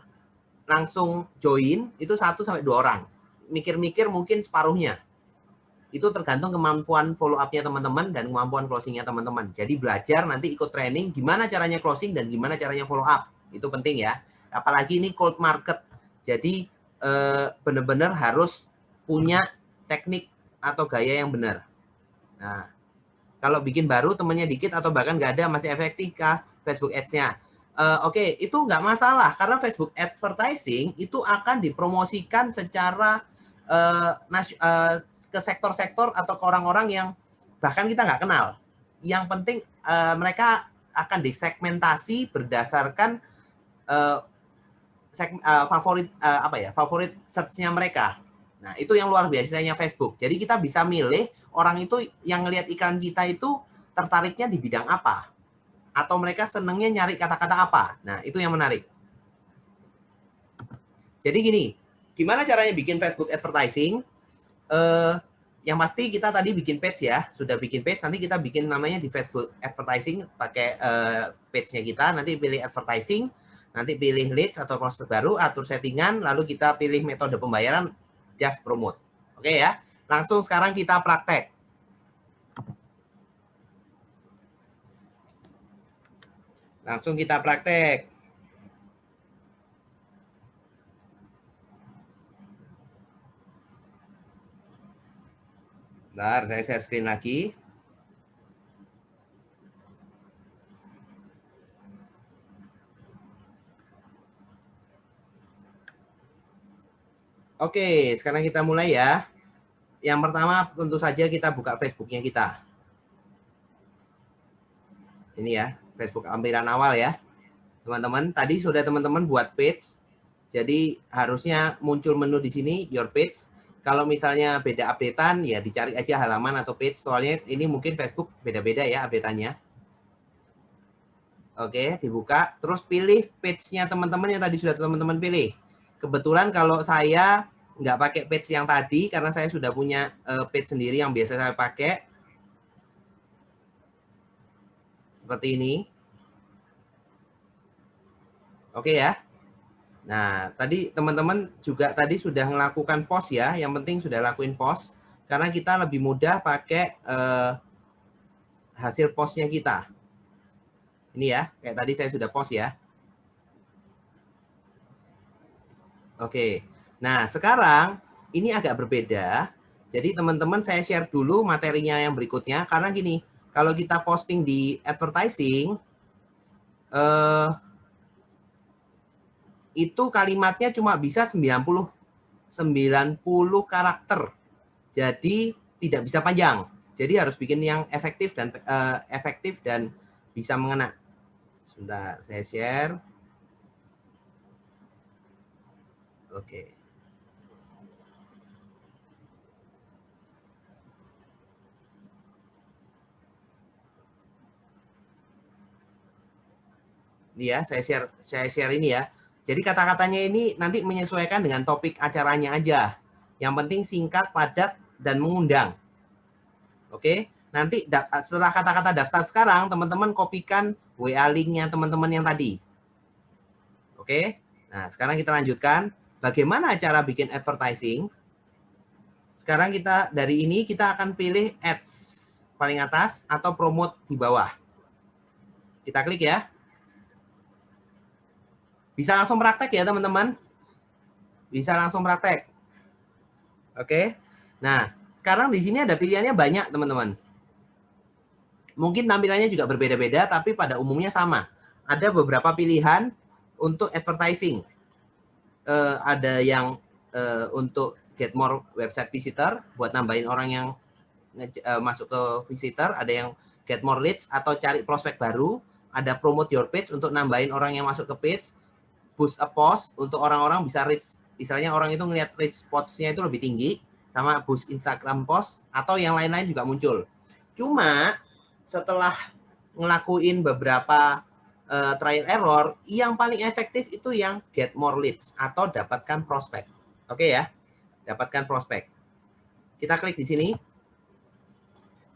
langsung join itu 1 sampai 2 orang. Mikir-mikir mungkin separuhnya. Itu tergantung kemampuan follow up-nya teman-teman dan kemampuan closing-nya teman-teman. Jadi belajar nanti ikut training gimana caranya closing dan gimana caranya follow up. Itu penting ya. Apalagi ini cold market. Jadi benar-benar harus punya teknik atau gaya yang benar. Nah, kalau bikin baru temennya dikit atau bahkan nggak ada masih efektif kah Facebook Ads-nya? Oke, itu nggak masalah karena Facebook advertising itu akan dipromosikan secara ke sektor-sektor atau ke orang-orang yang bahkan kita nggak kenal. Yang penting mereka akan disegmentasi berdasarkan favorit search-nya mereka. Nah, itu yang luar biasanya Facebook. Jadi kita bisa milih orang itu yang ngelihat iklan kita itu tertariknya di bidang apa. Atau mereka senangnya nyari kata-kata apa. Nah, itu yang menarik. Jadi gini, gimana caranya bikin Facebook advertising? Yang pasti kita tadi bikin page ya. Sudah bikin page, nanti kita bikin namanya di Facebook advertising. Pakai page-nya kita, nanti pilih advertising. Nanti pilih leads atau prospek baru, atur settingan, lalu kita pilih metode pembayaran, just promote. Oke ya, langsung sekarang kita praktek. Langsung kita praktek. Bentar, saya share screen lagi. Oke, sekarang kita mulai ya. Yang pertama tentu saja kita buka Facebooknya kita. Ini ya, Facebook lampiran awal ya. Teman-teman, tadi sudah teman-teman buat page. Jadi harusnya muncul menu di sini, your page. Kalau misalnya beda updatean, ya dicari aja halaman atau page. Soalnya ini mungkin Facebook beda-beda ya updateannya. Oke, dibuka. Terus pilih page-nya teman-teman yang tadi sudah teman-teman pilih. Kebetulan kalau saya nggak pakai page yang tadi, karena saya sudah punya page sendiri yang biasa saya pakai. Seperti ini. Oke ya. Nah, tadi teman-teman juga tadi sudah melakukan post ya. Yang penting sudah lakuin post. Karena kita lebih mudah pakai hasil postnya kita. Ini ya, kayak tadi saya sudah post ya. Oke. Nah, sekarang ini agak berbeda. Jadi teman-teman saya share dulu materinya yang berikutnya. Karena gini, kalau kita posting di advertising, itu kalimatnya cuma bisa 90 karakter. Jadi tidak bisa panjang. Jadi harus bikin yang efektif dan bisa mengena. Sebentar, saya share. Oke. Ini ya, saya share ini ya. Jadi kata-katanya ini nanti menyesuaikan dengan topik acaranya aja. Yang penting singkat, padat, dan mengundang. Oke, nanti setelah kata-kata daftar sekarang, teman-teman kopikan WA link-nya teman-teman yang tadi. Oke, nah sekarang kita lanjutkan. Bagaimana cara bikin advertising? Sekarang dari ini kita akan pilih ads paling atas atau promote di bawah. Kita klik ya. Bisa langsung praktek ya teman-teman. Bisa langsung praktek. Oke. Nah, sekarang di sini ada pilihannya banyak teman-teman. Mungkin tampilannya juga berbeda-beda, tapi pada umumnya sama. Ada beberapa pilihan untuk advertising. Ada yang untuk get more website visitor, buat nambahin orang yang masuk ke visitor. Ada yang get more leads atau cari prospek baru. Ada promote your page untuk nambahin orang yang masuk ke page. Boost a post untuk orang-orang bisa reach, istilahnya orang itu ngelihat reach posts-nya itu lebih tinggi, sama boost Instagram post atau yang lain-lain juga muncul. Cuma setelah ngelakuin beberapa trial error, yang paling efektif itu yang get more leads atau dapatkan prospek. Oke ya, dapatkan prospek. Kita klik di sini,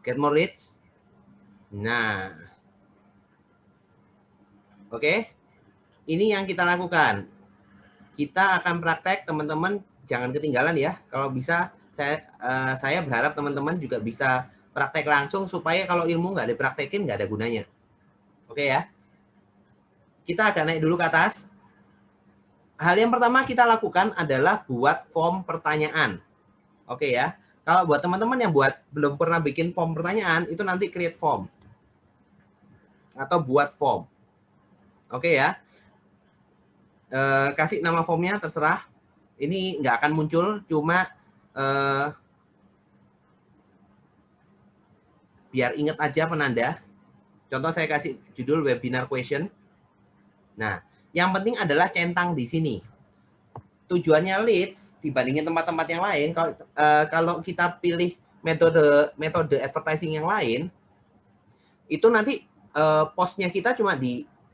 get more leads. Nah, oke. Ini yang kita lakukan. Kita akan praktek, teman-teman jangan ketinggalan ya. Kalau bisa, saya berharap teman-teman juga bisa praktek langsung supaya kalau ilmu nggak dipraktekin nggak ada gunanya. Oke ya. Kita agak naik dulu ke atas. Hal yang pertama kita lakukan adalah buat form pertanyaan. Oke ya. Kalau buat teman-teman yang belum pernah bikin form pertanyaan, itu nanti create form. Atau buat form. Oke ya. Kasih nama formnya terserah. Ini nggak akan muncul, cuma biar ingat aja penanda. Contoh saya kasih judul webinar question. Nah, yang penting adalah centang di sini. Tujuannya leads dibandingin tempat-tempat yang lain. Kalau kita pilih metode advertising yang lain, itu nanti postnya kita cuma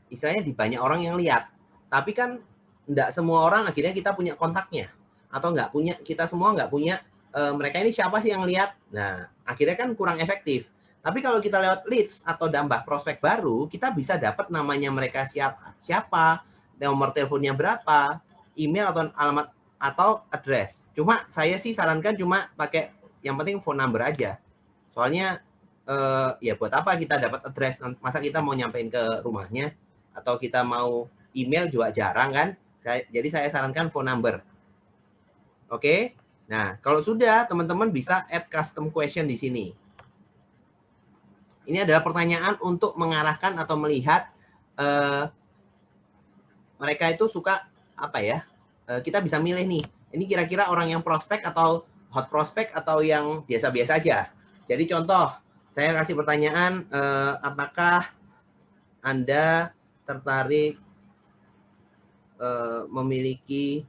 istilahnya di banyak orang yang lihat. Tapi kan enggak semua orang akhirnya kita punya kontaknya, atau kita semua nggak punya mereka ini siapa sih yang lihat. Nah, akhirnya kan kurang efektif. Tapi kalau kita lewat leads atau nambah prospek baru, kita bisa dapat namanya mereka siapa, nomor teleponnya berapa, email atau alamat atau address. Cuma saya sih sarankan cuma pakai yang penting phone number aja. Soalnya ya buat apa kita dapat address, masa kita mau nyampein ke rumahnya, atau kita mau email juga jarang kan. Jadi saya sarankan phone number. Oke. Nah, kalau sudah teman-teman bisa add custom question di sini. Ini adalah pertanyaan untuk mengarahkan atau melihat mereka itu suka apa ya. Kita bisa milih nih, ini kira-kira orang yang prospek atau hot prospek atau yang biasa-biasa aja. Jadi contoh, saya kasih pertanyaan, apakah Anda tertarik memiliki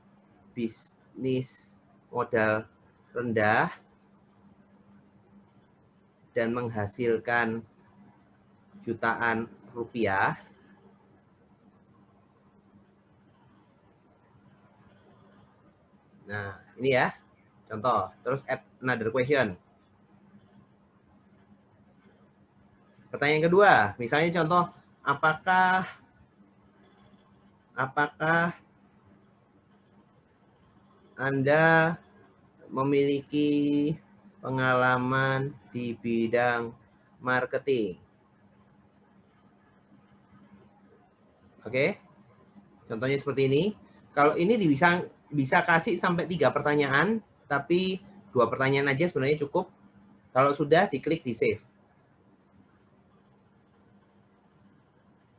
bisnis modal rendah dan menghasilkan jutaan rupiah? Nah, ini ya contoh. Terus add another question. Pertanyaan kedua, misalnya contoh, apakah Anda memiliki pengalaman di bidang marketing? Oke, contohnya seperti ini. Kalau ini bisa kasih sampai 3 pertanyaan, tapi 2 pertanyaan aja sebenarnya cukup. Kalau sudah, diklik di save.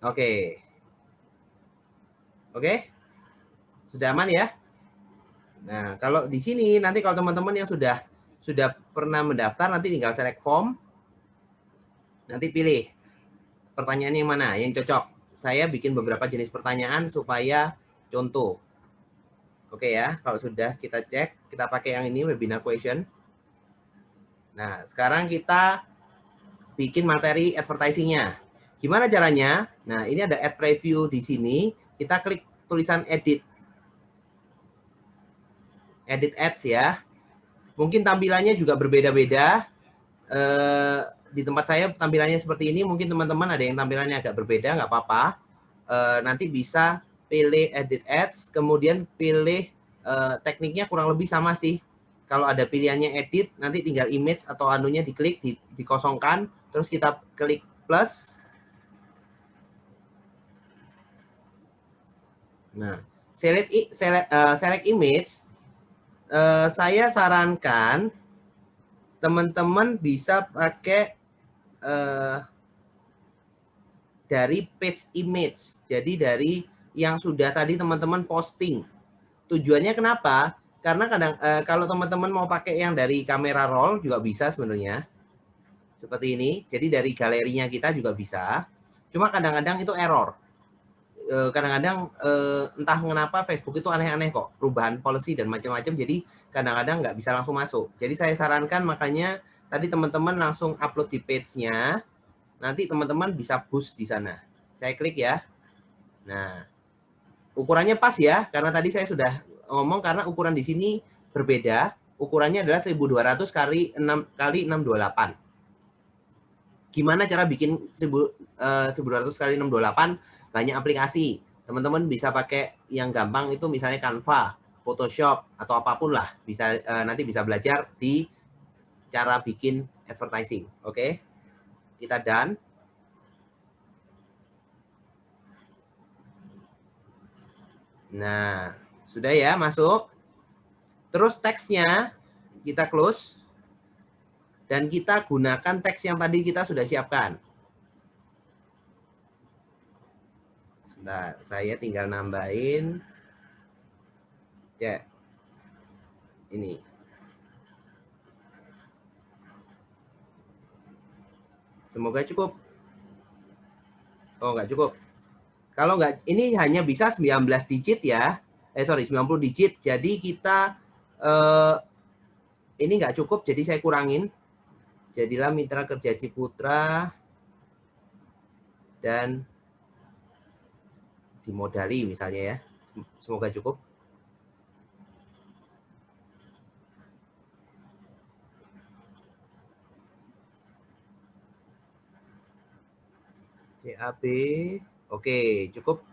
Oke. Sudah aman ya? Nah, kalau di sini nanti kalau teman-teman yang sudah pernah mendaftar, nanti tinggal select form. Nanti pilih pertanyaan yang mana yang cocok. Saya bikin beberapa jenis pertanyaan supaya contoh. Oke ya, kalau sudah kita cek, kita pakai yang ini, webinar question. Nah, sekarang kita bikin materi advertising-nya. Gimana caranya? Nah, ini ada add preview di sini. Kita klik tulisan edit. Edit ads ya. Mungkin tampilannya juga berbeda-beda. Di tempat saya tampilannya seperti ini. Mungkin teman-teman ada yang tampilannya agak berbeda, nggak apa-apa. Nanti bisa pilih edit ads, kemudian pilih tekniknya kurang lebih sama sih. Kalau ada pilihannya edit, nanti tinggal image atau anunya diklik, dikosongkan, terus kita klik plus. Nah, select image, saya sarankan teman-teman bisa pakai dari page image. Jadi dari yang sudah tadi teman-teman posting. Tujuannya kenapa? Karena kadang kalau teman-teman mau pakai yang dari kamera roll juga bisa sebenarnya. Seperti ini. Jadi dari galerinya kita juga bisa. Cuma kadang-kadang itu error. Kadang-kadang entah kenapa Facebook itu aneh-aneh kok. Perubahan policy dan macam-macam. Jadi kadang-kadang nggak bisa langsung masuk. Jadi saya sarankan makanya tadi teman-teman langsung upload di page-nya. Nanti teman-teman bisa boost di sana. Saya klik ya. Nah, ukurannya pas ya. Karena tadi saya sudah ngomong karena ukuran di sini berbeda. Ukurannya adalah 1200 kali 628. Gimana cara bikin 1200 kali 628? Banyak aplikasi. Teman-teman bisa pakai yang gampang itu misalnya Canva, Photoshop, atau apapun lah. Bisa nanti bisa belajar di cara bikin advertising. Oke? Kita done. Nah, sudah ya masuk. Terus teksnya kita close. Dan kita gunakan teks yang tadi kita sudah siapkan. Nah, saya tinggal nambahin cek ini. Semoga cukup. Oh, nggak cukup. Kalau nggak, ini hanya bisa 19 digit ya. 90 digit. Jadi kita ini nggak cukup, jadi saya kurangin. Jadilah mitra kerja Ciputra dan dimodali misalnya ya. Semoga cukup. CAB, oke, cukup.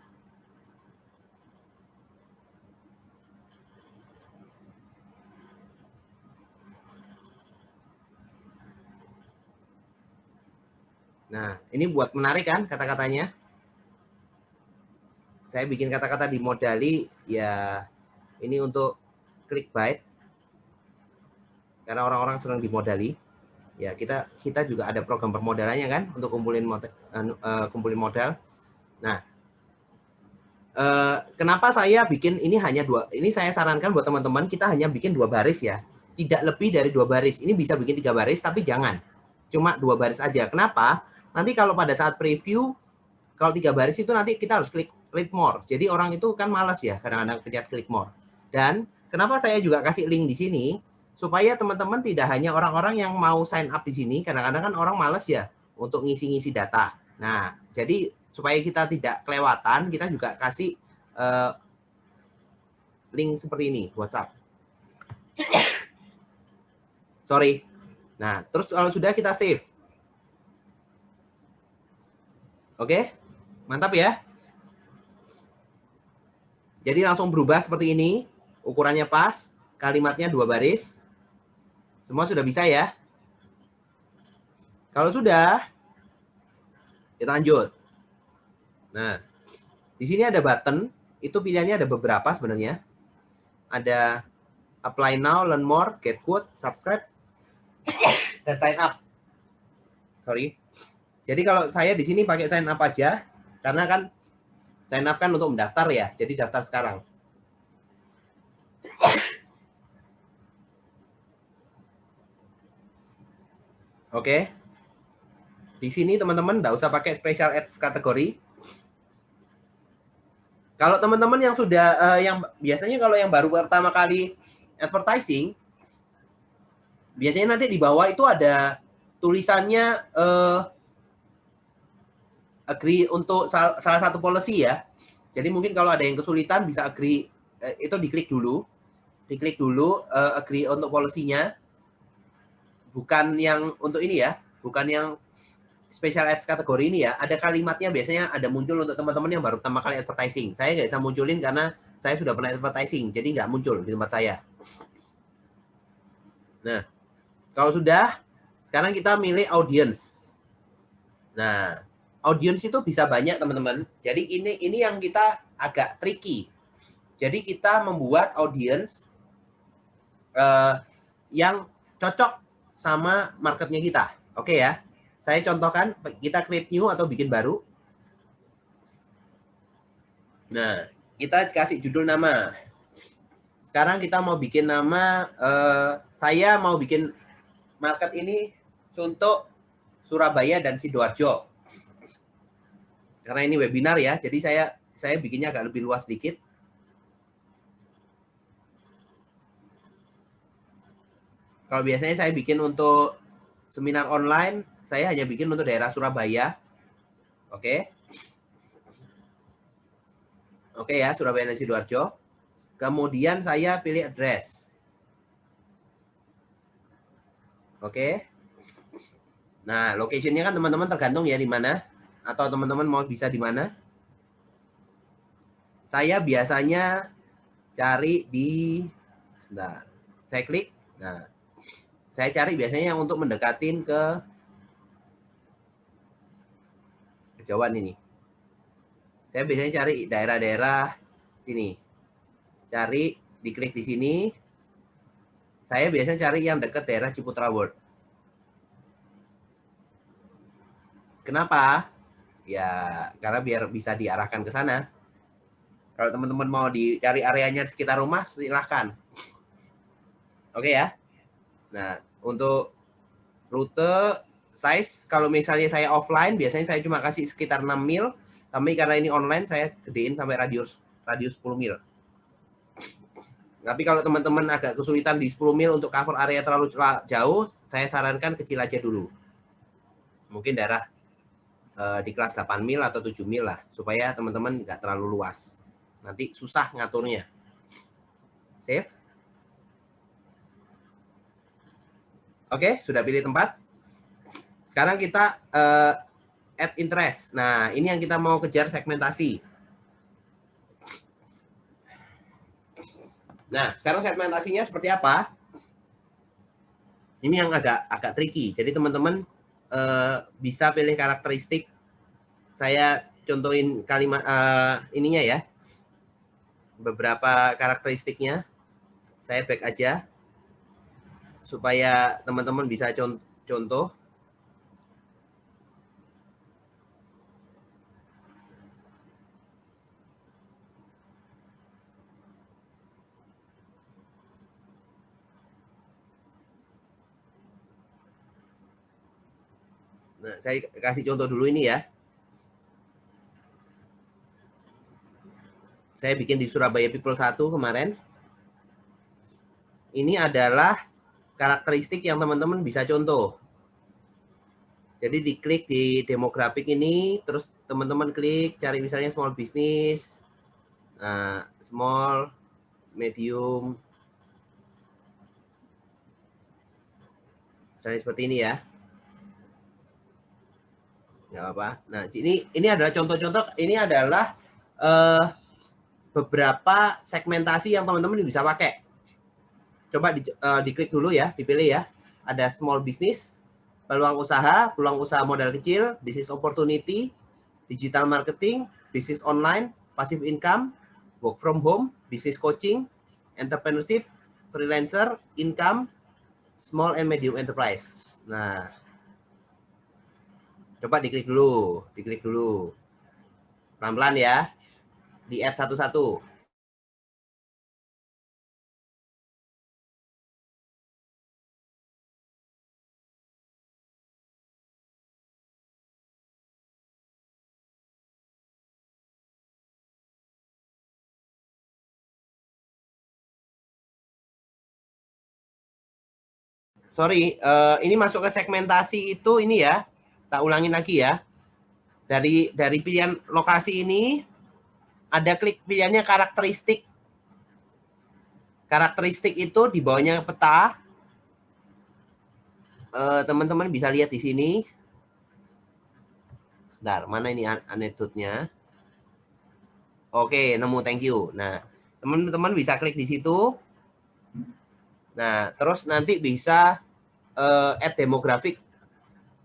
Nah, ini buat menarik kan kata-katanya. Saya bikin kata-kata dimodali, ya ini untuk clickbait. Karena orang-orang sering dimodali. Ya, kita juga ada program permodalannya kan untuk kumpulin modal. Nah, kenapa saya bikin ini hanya 2? Ini saya sarankan buat teman-teman kita hanya bikin 2 baris ya. Tidak lebih dari 2 baris. Ini bisa bikin 3 baris tapi jangan. Cuma 2 baris aja. Kenapa? Nanti kalau pada saat preview, kalau 3 baris itu nanti kita harus klik more. Jadi orang itu kan malas ya kadang-kadang pencet klik more. Dan kenapa saya juga kasih link di sini? Supaya teman-teman tidak hanya orang-orang yang mau sign up di sini, kadang-kadang kan orang malas ya untuk ngisi-ngisi data. Nah, jadi supaya kita tidak kelewatan, kita juga kasih link seperti ini, WhatsApp. Sorry. Nah, terus kalau sudah kita save. Oke, mantap ya. Jadi langsung berubah seperti ini, ukurannya pas, kalimatnya 2 baris. Semua sudah bisa ya? Kalau sudah, kita lanjut. Nah, di sini ada button, itu pilihannya ada beberapa sebenarnya. Ada apply now, learn more, get quote, subscribe, dan sign up. Sorry. Jadi kalau saya di sini pakai sign up aja, karena kan sign up kan untuk mendaftar ya, jadi daftar sekarang. Oke. Di sini teman-teman nggak usah pakai special ads kategori. Kalau teman-teman yang sudah yang biasanya kalau yang baru pertama kali advertising, biasanya nanti di bawah itu ada tulisannya agree untuk salah satu policy ya. Jadi mungkin kalau ada yang kesulitan bisa agree, itu diklik dulu agree untuk polisinya, bukan yang untuk ini ya, bukan yang special ads kategori ini ya. Ada kalimatnya biasanya ada muncul untuk teman-teman yang baru pertama kali advertising. Saya nggak bisa munculin karena saya sudah pernah advertising, jadi nggak muncul di tempat saya. Nah, kalau sudah, sekarang kita milih audience. Nah, audience itu bisa banyak teman-teman. Jadi ini yang kita agak tricky. Jadi kita membuat audience yang cocok sama marketnya kita. Oke ya. Saya contohkan, kita create new atau bikin baru. Nah, kita kasih judul nama. Sekarang kita mau bikin nama, saya mau bikin market ini untuk Surabaya dan Sidoarjo. Karena ini webinar ya, jadi saya bikinnya agak lebih luas sedikit. Kalau biasanya saya bikin untuk seminar online, saya hanya bikin untuk daerah Surabaya. Oke. Oke ya, Surabaya dan Sidoarjo. Kemudian saya pilih address. Oke. Nah, location-nya kan teman-teman tergantung ya di mana, atau teman-teman mau bisa di mana. Saya biasanya cari di, sebentar, saya klik. Nah, saya cari biasanya yang untuk mendekatin ke kejauhan ini. Saya biasanya cari daerah-daerah sini. Cari, diklik di sini. Saya biasanya cari yang dekat daerah Ciputra World. Kenapa? Ya, karena biar bisa diarahkan ke sana. Kalau teman-teman mau dicari areanya di sekitar rumah, silahkan. Oke ya. Nah, untuk rute size, kalau misalnya saya offline, biasanya saya cuma kasih sekitar 6 mil. Tapi karena ini online, saya gedein sampai radius 10 mil. Tapi kalau teman-teman agak kesulitan di 10 mil untuk cover area terlalu jauh, saya sarankan kecil aja dulu. Mungkin daerah di kelas 8 mil atau 7 mil lah, supaya teman-teman nggak terlalu luas. Nanti susah ngaturnya. Save. Oke, sudah pilih tempat. Sekarang kita add interest. Nah, ini yang kita mau kejar segmentasi. Nah, sekarang segmentasinya seperti apa? Ini yang agak tricky. Jadi teman-teman bisa pilih karakteristik. Saya contohin kalimat ininya ya. Beberapa karakteristiknya. Saya back aja supaya teman-teman bisa contoh. Nah, saya kasih contoh dulu ini ya. Saya bikin di Surabaya People 1 kemarin. Ini adalah karakteristik yang teman-teman bisa contoh. Jadi diklik di demografik ini, terus teman-teman klik cari misalnya small business, small, medium, misalnya seperti ini ya. Nggak apa-apa. Nah, ini adalah contoh-contoh, ini adalah beberapa segmentasi yang teman-teman bisa pakai. Coba diklik dulu ya, dipilih ya. Ada small business, peluang usaha modal kecil, business opportunity, digital marketing, business online, passive income, work from home, business coaching, entrepreneurship, freelancer, income, small and medium enterprise. Nah, coba diklik dulu. Pelan-pelan ya, di add satu-satu. sorry, ini masuk ke segmentasi itu ini ya. Tak ulangin lagi ya. Dari pilihan lokasi ini ada klik pilihannya karakteristik. Karakteristik itu di bawahnya peta. Teman-teman bisa lihat di sini. Sebentar, mana ini anekdotnya? Oke, nemu, thank you. Nah, teman-teman bisa klik di situ. Nah, terus nanti bisa add demographic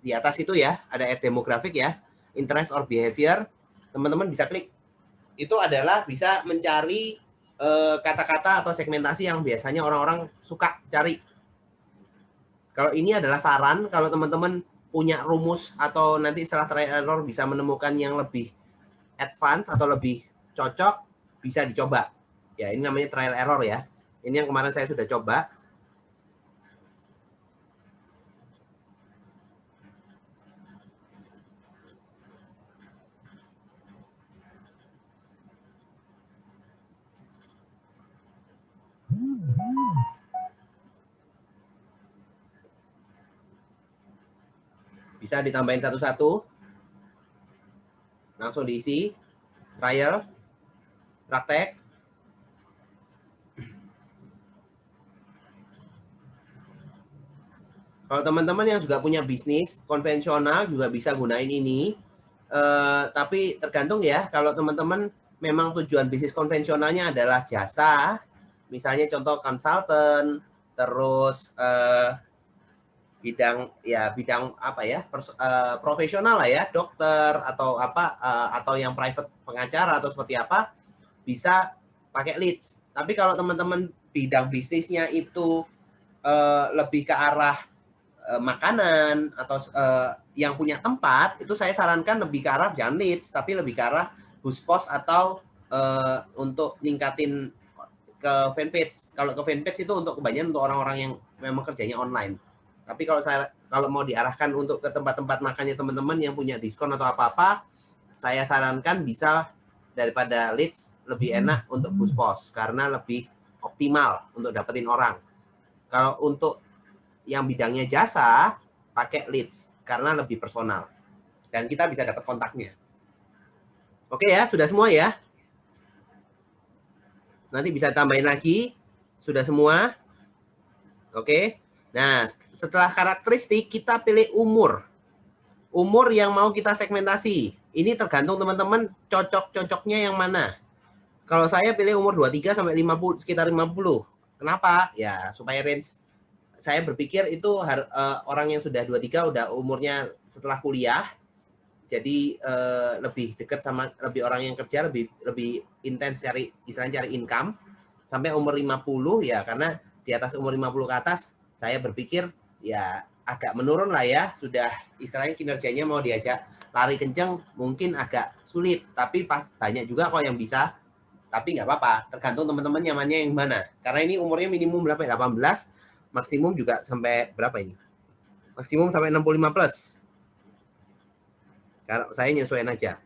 di atas itu ya, ada add demographic ya, interest or behavior. Teman-teman bisa klik. Itu adalah bisa mencari kata-kata atau segmentasi yang biasanya orang-orang suka cari. Kalau ini adalah saran, kalau teman-teman punya rumus atau nanti setelah trial error bisa menemukan yang lebih advance atau lebih cocok, bisa dicoba. Ya, ini namanya trial error ya. Ini yang kemarin saya sudah coba. Bisa ditambahin satu-satu. Langsung diisi. Trial. Praktek. Kalau teman-teman yang juga punya bisnis konvensional juga bisa gunain ini. Tapi tergantung ya, kalau teman-teman memang tujuan bisnis konvensionalnya adalah jasa, misalnya contoh konsultan, terus bidang apa ya, profesional lah ya, dokter atau apa, atau yang private pengacara atau seperti apa, bisa pakai leads. Tapi kalau teman-teman bidang bisnisnya itu lebih ke arah makanan atau yang punya tempat, itu saya sarankan lebih ke arah jangan leads, tapi lebih ke arah boost post atau untuk ningkatin ke fanpage. Kalau ke fanpage itu untuk kebanyakan untuk orang-orang yang memang kerjanya online. Tapi kalau mau diarahkan untuk ke tempat-tempat makannya teman-teman yang punya diskon atau apa-apa, saya sarankan bisa daripada leads lebih enak untuk boost post karena lebih optimal untuk dapetin orang. Kalau untuk yang bidangnya jasa, pakai leads karena lebih personal dan kita bisa dapat kontaknya. Oke ya, sudah semua ya. Nanti bisa tambahin lagi. Sudah semua. Oke. Nah, setelah karakteristik kita pilih umur. Umur yang mau kita segmentasi. Ini tergantung teman-teman cocok-cocoknya yang mana. Kalau saya pilih umur 23 sampai 50, sekitar 50. Kenapa? Ya, supaya range saya berpikir itu orang yang sudah 23 udah umurnya setelah kuliah, jadi lebih dekat sama lebih orang yang kerja, lebih intens cari istilahnya cari income sampai umur 50 ya, karena di atas umur 50 ke atas saya berpikir ya agak menurun lah ya, sudah istilahnya kinerjanya mau diajak lari kenceng mungkin agak sulit, tapi banyak juga kok yang bisa, tapi nggak apa-apa, tergantung teman-teman nyamannya yang mana, karena ini umurnya minimum berapa ya, 18, maksimum juga sampai berapa ini? Maksimum sampai 65 plus. Kalau saya nyesuaiin aja.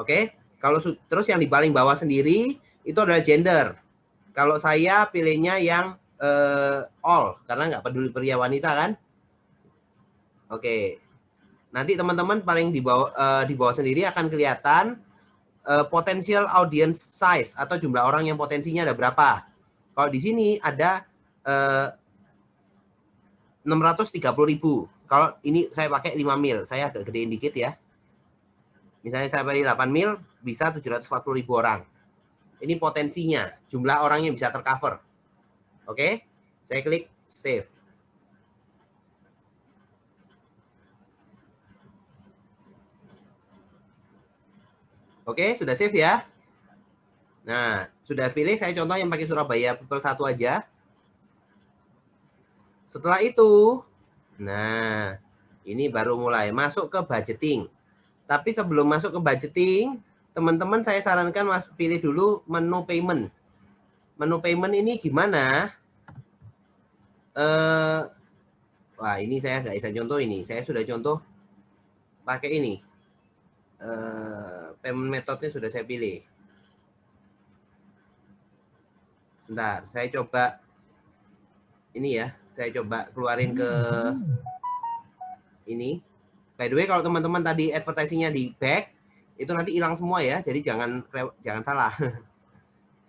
Oke. Kalau terus yang di paling bawah sendiri itu adalah gender. Kalau saya pilihnya yang all karena nggak peduli pria wanita kan. Oke. Nanti teman-teman paling di bawah sendiri akan kelihatan potential audience size atau jumlah orang yang potensinya ada berapa. Kalau di sini ada 630.000. Kalau ini saya pakai 5 mil, saya agak gedein dikit ya. Misalnya saya pilih 8 mil, bisa 740.000 orang. Ini potensinya, jumlah orang yang bisa tercover. Oke, saya klik save. Oke, sudah save ya. Nah, sudah pilih, saya contoh yang pakai Surabaya People 1 aja. Setelah itu, nah, ini baru mulai masuk ke budgeting. Tapi sebelum masuk ke budgeting, teman-teman saya sarankan pilih dulu menu payment. Menu payment ini gimana? Wah, ini saya nggak bisa contoh ini. Saya sudah contoh pakai ini. Payment methodenya sudah saya pilih. Sebentar, saya coba ini ya. Saya coba keluarin ke ini. By the way, kalau teman-teman tadi advertisingnya di back, itu nanti hilang semua ya. Jadi jangan salah.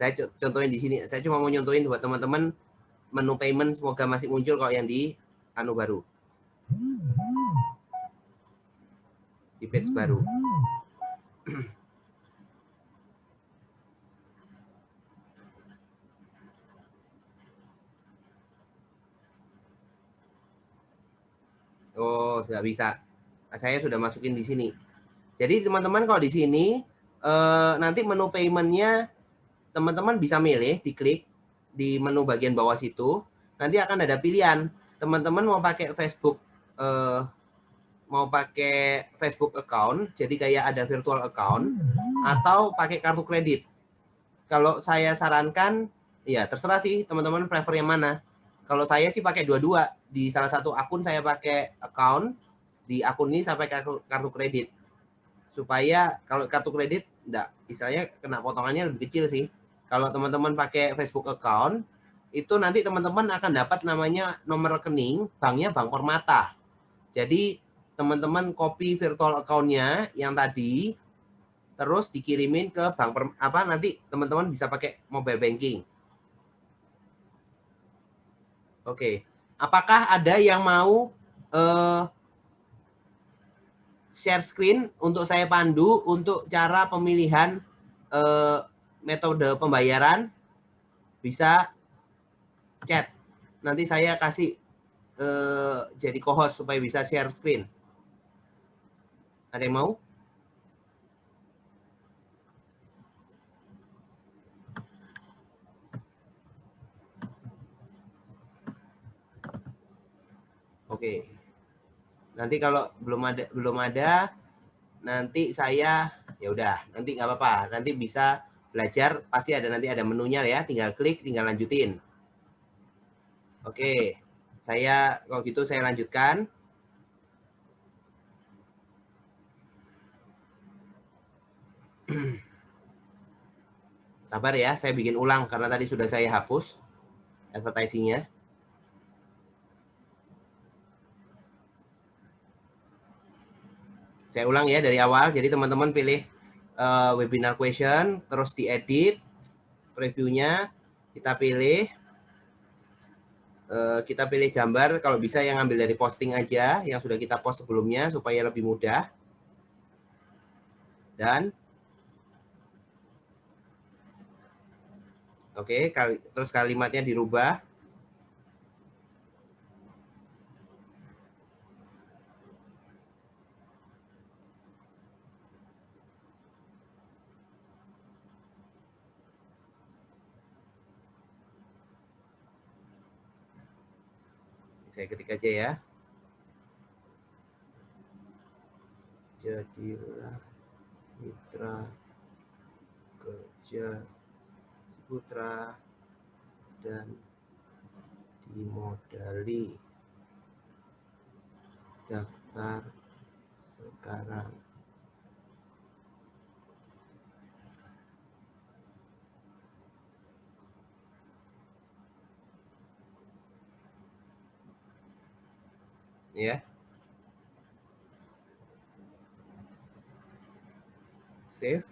Saya contohin di sini. Saya cuma mau nyontohin buat teman-teman menu payment semoga masih muncul kalau yang di anu baru. Di page baru. Oh, nggak bisa. Saya sudah masukin di sini. Jadi teman-teman kalau di sini nanti menu paymentnya teman-teman bisa milih, diklik di menu bagian bawah situ. Nanti akan ada pilihan. Teman-teman mau pakai Facebook account, jadi kayak ada virtual account, atau pakai kartu kredit. Kalau saya sarankan, ya terserah sih teman-teman prefer yang mana. Kalau saya sih pakai dua-dua. Di salah satu akun saya pakai account, di akun ini saya pakai kartu kredit. Supaya kalau kartu kredit, enggak, istilahnya kena potongannya lebih kecil sih. Kalau teman-teman pakai Facebook account, itu nanti teman-teman akan dapat namanya nomor rekening, banknya Bank Permata. Jadi teman-teman copy virtual account-nya yang tadi, terus dikirimin ke bank nanti teman-teman bisa pakai mobile banking. Oke, apakah ada yang mau share screen untuk saya pandu untuk cara pemilihan metode pembayaran? Bisa chat. Nanti saya kasih jadi co-host supaya bisa share screen. Ada yang mau? Oke. Nanti kalau belum ada nanti saya ya udah, nanti nggak apa-apa. Nanti bisa belajar, pasti nanti ada menunya ya, tinggal klik, tinggal lanjutin. Oke. Kalau gitu saya lanjutkan. Sabar ya, saya bikin ulang karena tadi sudah saya hapus advertising-nya. Saya ulang ya dari awal. Jadi teman-teman pilih webinar question, terus diedit previewnya, kita pilih gambar, kalau bisa yang ambil dari posting aja, yang sudah kita post sebelumnya supaya lebih mudah. Dan oke, terus kalimatnya dirubah. Saya ketik aja ya. Jadilah mitra kerja Putra dan dimodali. Daftar sekarang. Ya. Save.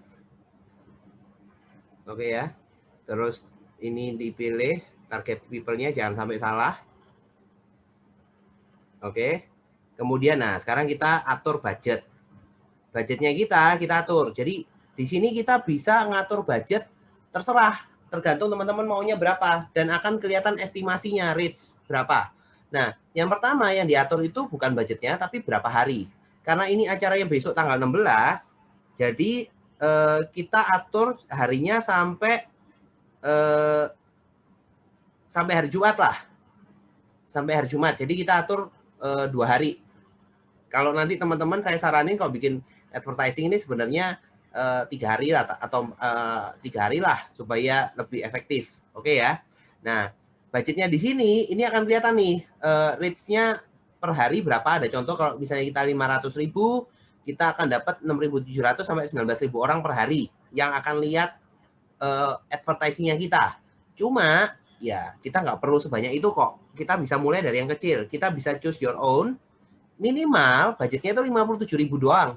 Oke ya. Terus ini dipilih target people-nya, jangan sampai salah. Oke. Kemudian sekarang kita atur budget. Budgetnya kita atur. Jadi di sini kita bisa ngatur budget terserah, tergantung teman-teman maunya berapa dan akan kelihatan estimasinya reach berapa. Nah, yang pertama yang diatur itu bukan budgetnya tapi berapa hari. Karena ini acaranya besok tanggal 16, jadi kita atur harinya sampai hari Jumat lah. Sampai hari Jumat. Jadi kita atur 2 hari. Kalau nanti teman-teman saya saranin kalau bikin advertising ini sebenarnya 3 hari lah atau 3 hari lah supaya lebih efektif. Oke ya. Nah, budgetnya di sini ini akan kelihatan nih reach-nya per hari berapa. Ada contoh kalau misalnya kita 500.000, kita akan dapat 6.700 sampai 19.000 orang per hari yang akan lihat advertising-nya kita. Cuma ya kita nggak perlu sebanyak itu kok. kita bisa mulai dari yang kecil. Kita bisa choose your own. Minimal budgetnya itu 57.000 doang.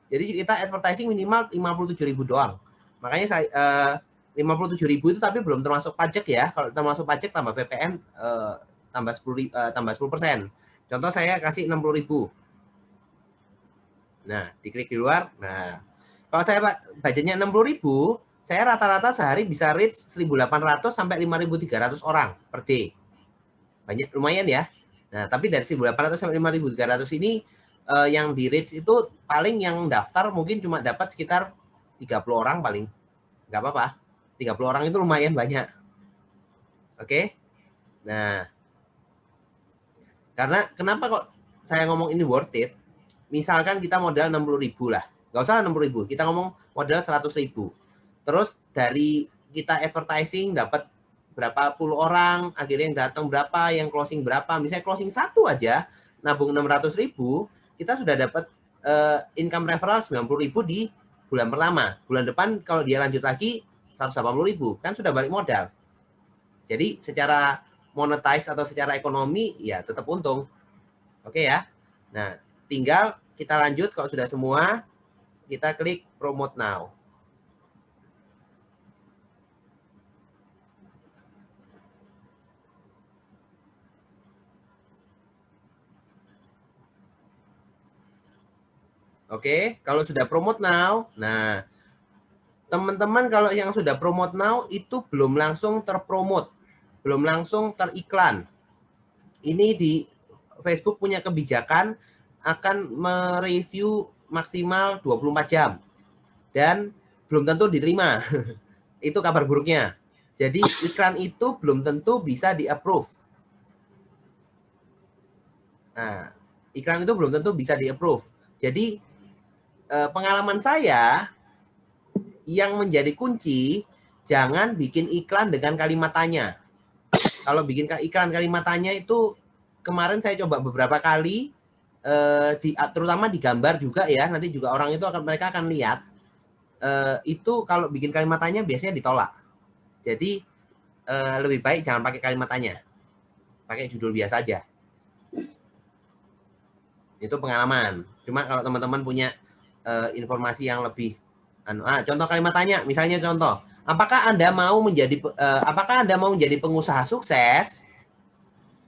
Jadi kita advertising minimal 57.000 doang. Makanya saya 57.000 itu tapi belum termasuk pajak ya. Kalau termasuk pajak tambah PPN tambah 10%. Contoh saya kasih 60.000. Nah, diklik di luar. Nah, kalau saya budgetnya 60.000, saya rata-rata sehari bisa reach 1.800 sampai 5.300 orang per day. Banyak, lumayan ya. Nah, tapi dari 1.800 sampai 5.300 ini yang di reach itu paling yang daftar mungkin cuma dapat sekitar 30 orang paling. Nggak apa-apa. 30 orang itu lumayan banyak. Oke? Nah, karena kenapa kok saya ngomong ini worth it? Misalkan kita modal 60.000 lah. Nggak usah 60.000, kita ngomong modal 100.000. Terus dari kita advertising dapat berapa puluh orang, akhirnya yang datang berapa, yang closing berapa. Misalnya closing 1 aja, nabung 600.000, kita sudah dapat income referral 90.000 di bulan pertama. Bulan depan kalau dia lanjut lagi 180.000, kan sudah balik modal. Jadi secara monetize atau secara ekonomi ya tetap untung. Oke ya. Nah, tinggal kita lanjut kalau sudah semua, kita klik promote now. Oke, kalau sudah promote now, nah teman-teman kalau yang sudah promote now itu belum langsung terpromote, belum langsung teriklan. Ini di Facebook punya kebijakan akan mereview maksimal 24 jam dan belum tentu diterima. Itu kabar buruknya. Jadi iklan itu belum tentu bisa di-approve. Nah, iklan itu belum tentu bisa di-approve. Jadi pengalaman saya yang menjadi kunci, jangan bikin iklan dengan kalimat tanya. Kalau bikin iklan kalimat tanya itu kemarin saya coba beberapa kali, terutama di gambar juga ya, nanti juga orang itu mereka akan lihat, itu kalau bikin kalimat tanya biasanya ditolak. Jadi lebih baik jangan pakai kalimat tanya, pakai judul biasa aja. Itu pengalaman. Cuma kalau teman-teman punya informasi yang lebih, contoh kalimat tanya, misalnya contoh, apakah Anda mau menjadi pengusaha sukses?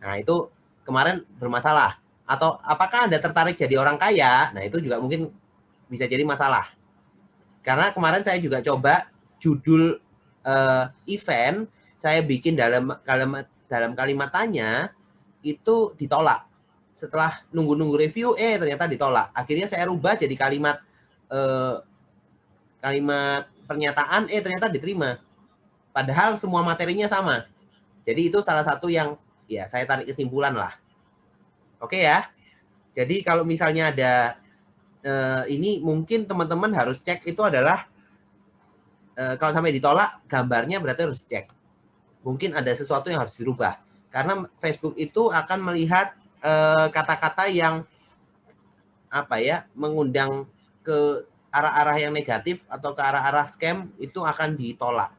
Nah, itu kemarin bermasalah. Atau apakah Anda tertarik jadi orang kaya? Nah, itu juga mungkin bisa jadi masalah. Karena kemarin saya juga coba judul event saya bikin dalam kalimat tanya itu ditolak. Setelah nunggu-nunggu review, ternyata ditolak. Akhirnya saya rubah jadi kalimat pernyataan, ternyata diterima. Padahal semua materinya sama. Jadi itu salah satu yang ya saya tarik kesimpulan lah. Oke ya. Jadi kalau misalnya ada ini mungkin teman-teman harus cek itu adalah kalau sampai ditolak gambarnya berarti harus cek. Mungkin ada sesuatu yang harus dirubah. Karena Facebook itu akan melihat kata-kata yang mengundang ke arah-arah yang negatif atau ke arah-arah scam itu akan ditolak.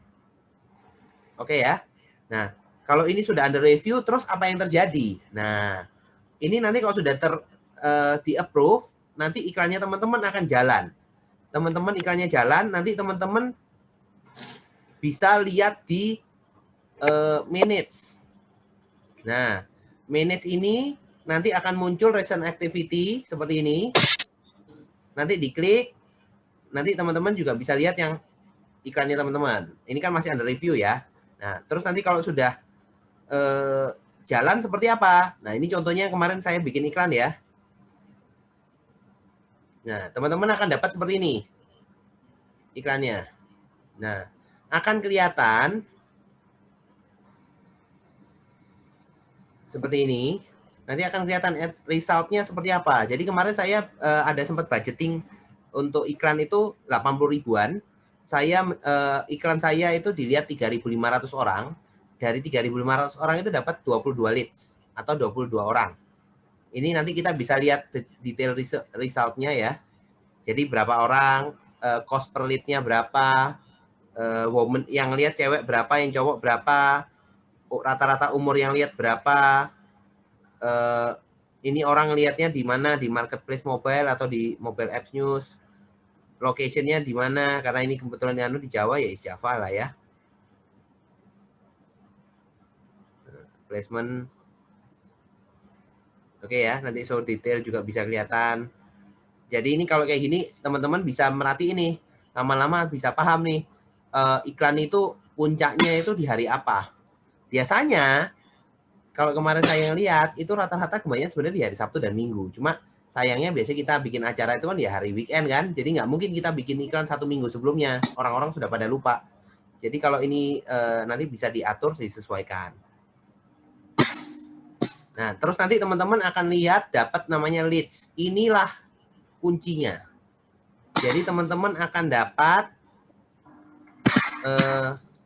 Oke ya. Nah, kalau ini sudah under review, terus apa yang terjadi? Nah, ini nanti kalau sudah di-approve, nanti iklannya teman-teman akan jalan. Teman-teman iklannya jalan, nanti teman-teman bisa lihat di manage. Nah, manage ini nanti akan muncul recent activity seperti ini. Nanti diklik, nanti teman-teman juga bisa lihat yang iklannya teman-teman. Ini kan masih under review ya. Nah, terus nanti kalau sudah jalan seperti apa? Nah, ini contohnya kemarin saya bikin iklan ya. Nah, teman-teman akan dapat seperti ini iklannya. Nah, akan kelihatan seperti ini. Nanti akan kelihatan result-nya seperti apa. Jadi kemarin saya ada sempat budgeting untuk iklan itu 80 ribuan. Saya iklan saya itu dilihat 3.500 orang. Dari 3.500 orang itu dapat 22 leads atau 22 orang. Ini nanti kita bisa lihat detail result-nya ya. Jadi berapa orang, cost per lead-nya berapa, woman yang lihat cewek berapa, yang cowok berapa. rata-rata umur yang lihat berapa, ini orang lihatnya di mana, di marketplace mobile atau di mobile apps news, location-nya di mana, karena ini kebetulan di Jawa ya Java lah ya. Placement. Oke ya, nanti show detail juga bisa kelihatan. Jadi ini kalau kayak gini, teman-teman bisa merhati ini. Lama-lama bisa paham nih, iklan itu puncaknya itu di hari apa. Biasanya, kalau kemarin saya lihat, itu rata-rata kebanyakan sebenarnya di hari Sabtu dan Minggu. Cuma sayangnya biasanya kita bikin acara itu kan ya hari weekend kan. Jadi nggak mungkin kita bikin iklan 1 minggu sebelumnya. Orang-orang sudah pada lupa. Jadi kalau ini nanti bisa diatur, disesuaikan. Nah, terus nanti teman-teman akan lihat dapat namanya leads. Inilah kuncinya. Jadi teman-teman akan dapat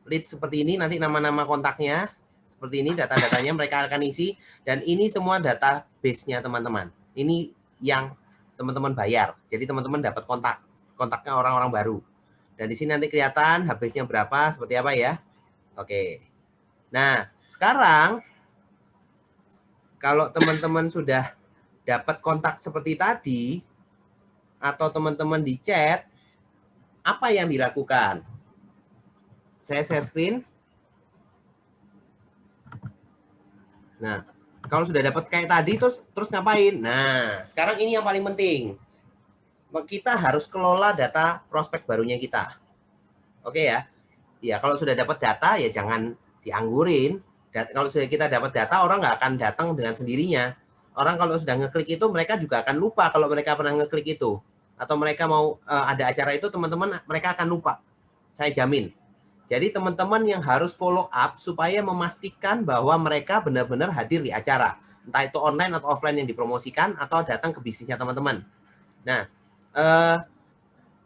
leads seperti ini, nanti nama-nama kontaknya seperti ini, data-datanya mereka akan isi, dan ini semua database-nya teman-teman. Ini yang teman-teman bayar. Jadi teman-teman dapat kontaknya orang-orang baru. Dan di sini nanti kelihatan habisnya berapa, seperti apa ya. Oke. Nah, sekarang kalau teman-teman sudah dapat kontak seperti tadi, atau teman-teman di chat, apa yang dilakukan? Saya share screen. Nah, kalau sudah dapat kayak tadi, terus ngapain? Nah, sekarang ini yang paling penting. Kita harus kelola data prospek barunya kita. Oke ya? Ya, kalau sudah dapat data, ya jangan dianggurin. Kalau sudah kita dapat data, orang nggak akan datang dengan sendirinya. Orang kalau sudah ngeklik itu, mereka juga akan lupa kalau mereka pernah ngeklik itu. Atau mereka mau ada acara itu, teman-teman, mereka akan lupa. Saya jamin. Jadi teman-teman yang harus follow up supaya memastikan bahwa mereka benar-benar hadir di acara. Entah itu online atau offline yang dipromosikan, atau datang ke bisnisnya teman-teman. Nah,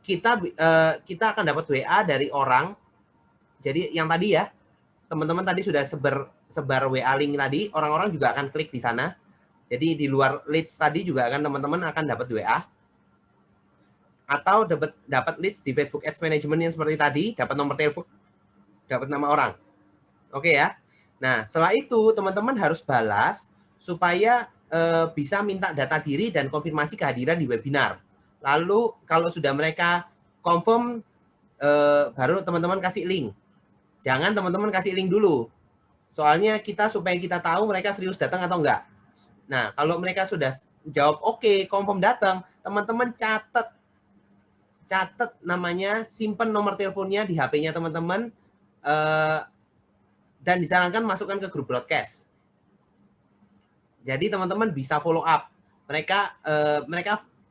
kita akan dapat WA dari orang. Jadi yang tadi ya, teman-teman tadi sudah sebar WA link tadi, orang-orang juga akan klik di sana. Jadi di luar leads tadi juga akan teman-teman akan dapat WA. Atau dapat leads di Facebook Ads Management yang seperti tadi, dapat nomor telepon, dapat nama orang. Oke ya. Nah, setelah itu teman-teman harus balas supaya bisa minta data diri dan konfirmasi kehadiran di webinar. Lalu kalau sudah mereka confirm, baru teman-teman kasih link. Jangan teman-teman kasih link dulu. Soalnya supaya kita tahu mereka serius datang atau enggak. Nah, kalau mereka sudah jawab oke, confirm datang, teman-teman catat namanya, simpan nomor teleponnya di HP-nya teman-teman, dan disarankan masukkan ke grup broadcast. Jadi teman-teman bisa follow up. Mereka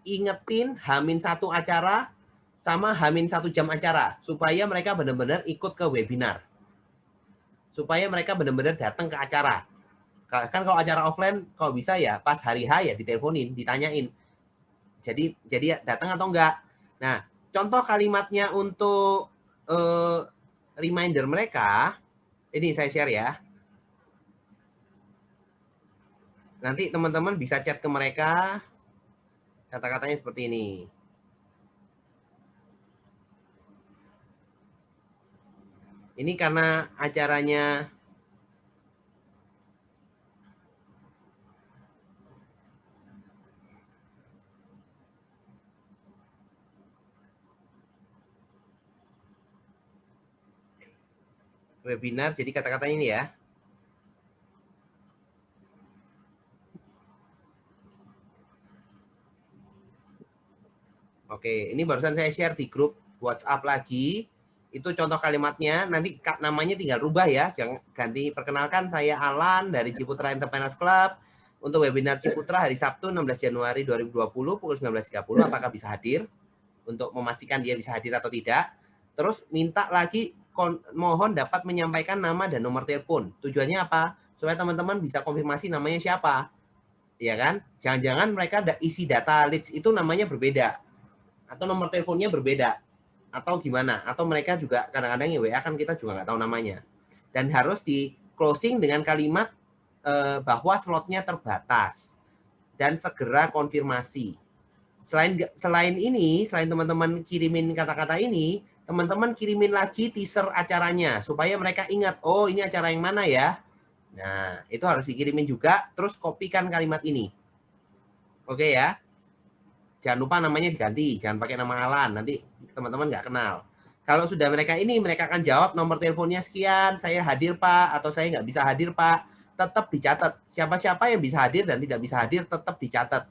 ingetin H-1 acara sama H-1 jam acara supaya mereka benar-benar ikut ke webinar. Supaya mereka benar-benar datang ke acara. Kan kalau acara offline kalau bisa ya pas hari H ya diteleponin, ditanyain. Jadi datang atau enggak. Nah, contoh kalimatnya untuk reminder mereka, ini saya share ya. Nanti teman-teman bisa chat ke mereka, kata-katanya seperti ini. Ini karena acaranya webinar, jadi kata-katanya ini ya. Oke, ini barusan saya share di grup WhatsApp lagi. Itu contoh kalimatnya, nanti namanya tinggal rubah ya. Jangan ganti, perkenalkan saya Alan dari Ciputra Entrepreneurs Club. Untuk webinar Ciputra hari Sabtu 16 Januari 2020 pukul 19.30, apakah bisa hadir? Untuk memastikan dia bisa hadir atau tidak. Terus minta lagi, mohon dapat menyampaikan nama dan nomor telepon. Tujuannya apa? Supaya teman-teman bisa konfirmasi namanya siapa. Ya kan? Jangan-jangan mereka isi data leads itu namanya berbeda. Atau nomor teleponnya berbeda. Atau gimana? Atau mereka juga kadang-kadang ya WA kan kita juga nggak tahu namanya. Dan harus di closing dengan kalimat bahwa slotnya terbatas. Dan segera konfirmasi. Selain ini, selain teman-teman kirimin kata-kata ini, teman-teman kirimin lagi teaser acaranya supaya mereka ingat, oh ini acara yang mana ya. Nah, itu harus dikirimin juga, terus kopikan kalimat ini. Oke ya. Jangan lupa namanya diganti, jangan pakai nama Alan, nanti teman-teman nggak kenal. Kalau sudah mereka ini, mereka akan jawab nomor teleponnya sekian, saya hadir Pak, atau saya nggak bisa hadir Pak, tetap dicatat. Siapa-siapa yang bisa hadir dan tidak bisa hadir, tetap dicatat.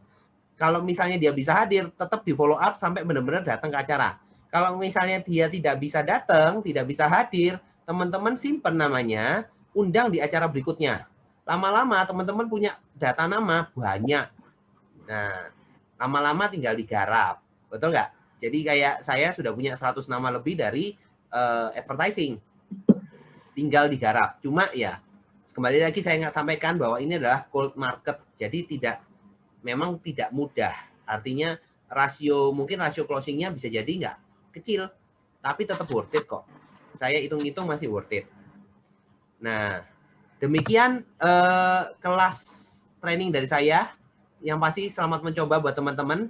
Kalau misalnya dia bisa hadir, tetap di follow up sampai benar-benar datang ke acara. Kalau misalnya dia tidak bisa datang, tidak bisa hadir, teman-teman simpen namanya, undang di acara berikutnya. Lama-lama teman-teman punya data nama banyak. Nah, lama-lama tinggal digarap. Betul nggak? Jadi kayak saya sudah punya 100 nama lebih dari advertising. Tinggal digarap. Cuma ya, kembali lagi saya nggak sampaikan bahwa ini adalah cold market. Jadi memang tidak mudah. Artinya mungkin rasio closingnya bisa jadi nggak kecil, tapi tetap worth it kok. Saya hitung-hitung masih worth it. Nah, demikian kelas training dari saya. Yang pasti selamat mencoba buat teman-teman.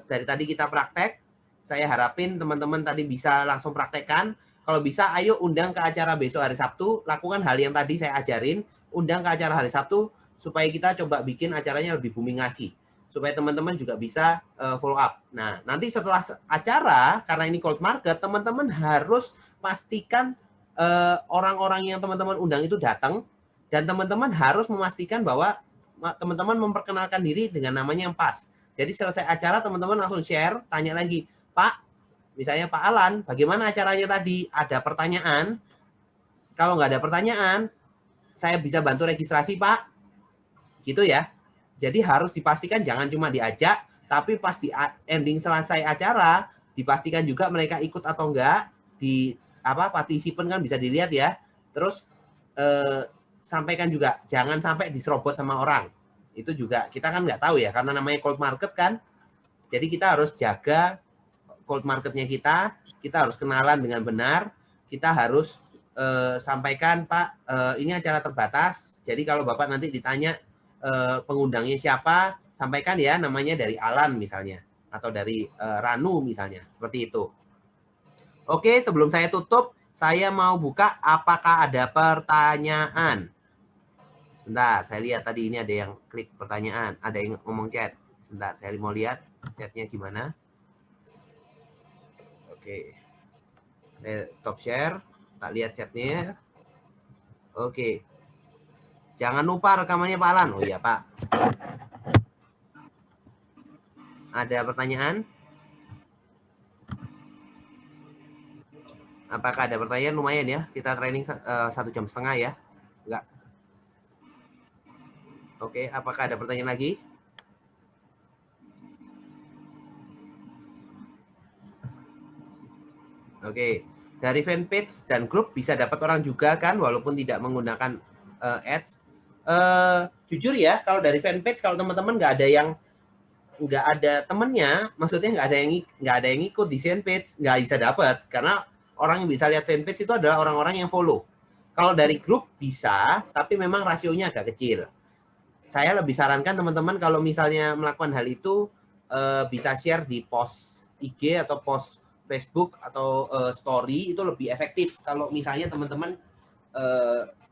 Dari tadi kita praktek. Saya harapin teman-teman tadi bisa langsung praktekkan. Kalau bisa, ayo undang ke acara besok hari Sabtu. Lakukan hal yang tadi saya ajarin. Undang ke acara hari Sabtu supaya kita coba bikin acaranya lebih booming lagi. Supaya teman-teman juga bisa follow up. Nah, nanti setelah acara, karena ini cold market, teman-teman harus pastikan orang-orang yang teman-teman undang itu datang. Dan teman-teman harus memastikan bahwa teman-teman memperkenalkan diri dengan namanya yang pas. Jadi selesai acara teman-teman langsung share, tanya lagi, Pak, misalnya Pak Alan, bagaimana acaranya tadi? Ada pertanyaan? Kalau nggak ada pertanyaan, saya bisa bantu registrasi Pak? Gitu ya. Jadi harus dipastikan jangan cuma diajak, tapi pas di ending selesai acara, dipastikan juga mereka ikut atau enggak, di partisipan kan bisa dilihat ya. Terus sampaikan juga, jangan sampai diserobot sama orang. Itu juga kita kan nggak tahu ya, karena namanya cold market kan. Jadi kita harus jaga cold marketnya kita harus kenalan dengan benar, kita harus sampaikan, Pak, ini acara terbatas, jadi kalau Bapak nanti ditanya pengundangnya siapa, sampaikan ya namanya dari Alan misalnya, atau dari Ranu misalnya, seperti itu. Oke, sebelum saya tutup, saya mau buka apakah ada pertanyaan. Sebentar, saya lihat tadi ini ada yang klik pertanyaan, ada yang ngomong chat. Sebentar, saya mau lihat chatnya gimana. Oke, saya stop share, tak lihat chatnya. Oke, jangan lupa rekamannya Pak Alan. Oh iya Pak. Ada pertanyaan? Apakah ada pertanyaan? Lumayan ya, kita training 1,5 jam ya. Enggak. Oke, apakah ada pertanyaan lagi? Oke, dari fanpage dan grup bisa dapat orang juga kan, walaupun tidak menggunakan ads. Jujur ya, kalau dari fanpage, kalau teman-teman nggak ada temennya, maksudnya nggak ada yang ikut di fanpage, nggak bisa dapat, karena orang yang bisa lihat fanpage itu adalah orang-orang yang follow. Kalau dari grup bisa, tapi memang rasionya agak kecil. Saya lebih sarankan teman-teman kalau misalnya melakukan hal itu bisa share di post IG atau post Facebook atau story, itu lebih efektif. Kalau misalnya teman-teman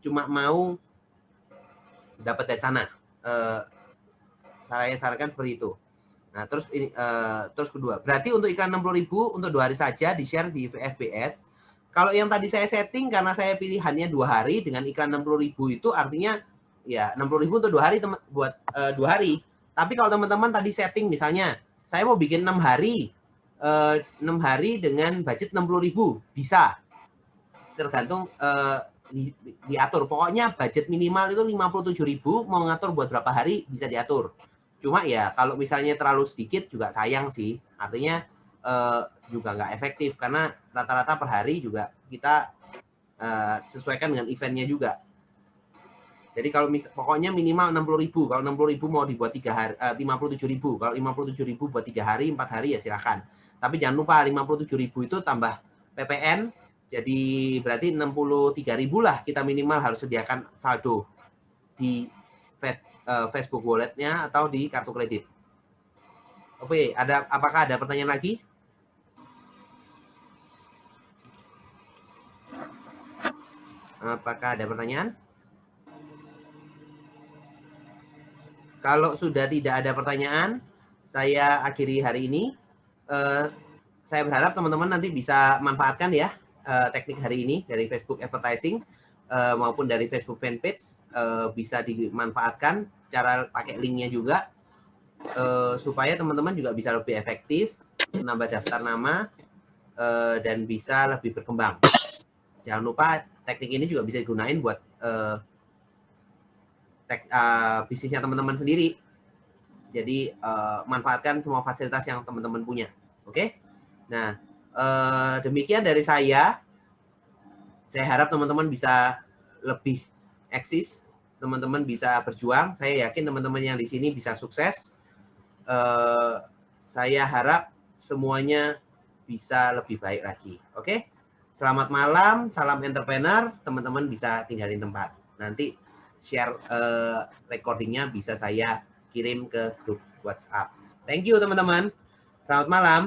cuma mau dapat dari sana, saya sarankan seperti itu. Nah, terus kedua, berarti untuk iklan 60.000 untuk 2 hari saja di-share di FB Ads. Kalau yang tadi saya setting karena saya pilihannya 2 hari dengan iklan 60.000 itu artinya ya 60.000 untuk 2 hari buat 2 hari. Tapi kalau teman-teman tadi setting misalnya saya mau bikin 6 hari 6 hari dengan budget 60.000 bisa. Tergantung diatur. Pokoknya budget minimal itu 57.000, mau ngatur buat berapa hari bisa diatur. Cuma ya kalau misalnya terlalu sedikit juga sayang sih. Artinya juga nggak efektif karena rata-rata per hari juga kita sesuaikan dengan eventnya juga. Jadi kalau pokoknya minimal 60.000. Kalau 60.000 mau dibuat 3 hari, 57.000. Kalau 57.000 buat 3 hari, 4 hari ya silakan. Tapi jangan lupa 57.000 itu tambah PPN, jadi berarti 63.000 lah kita minimal harus sediakan saldo di Facebook Wallet-nya atau di kartu kredit. Oke, apakah ada pertanyaan lagi? Apakah ada pertanyaan? Kalau sudah tidak ada pertanyaan, saya akhiri hari ini. Saya berharap teman-teman nanti bisa manfaatkan ya teknik hari ini dari Facebook Advertising maupun dari Facebook Fanpage, bisa dimanfaatkan cara pakai linknya juga, supaya teman-teman juga bisa lebih efektif, menambah daftar nama, dan bisa lebih berkembang. Jangan lupa teknik ini juga bisa digunakan buat bisnisnya teman-teman sendiri. Jadi manfaatkan semua fasilitas yang teman-teman punya. Oke? Nah, demikian dari saya. Saya harap teman-teman bisa lebih eksis, teman-teman bisa berjuang. Saya yakin teman-teman yang di sini bisa sukses. Saya harap semuanya bisa lebih baik lagi. Oke? Selamat malam, salam entrepreneur. Teman-teman bisa tinggalin tempat. Nanti share recordingnya bisa saya kirim ke grup WhatsApp. Thank you teman-teman. Selamat malam.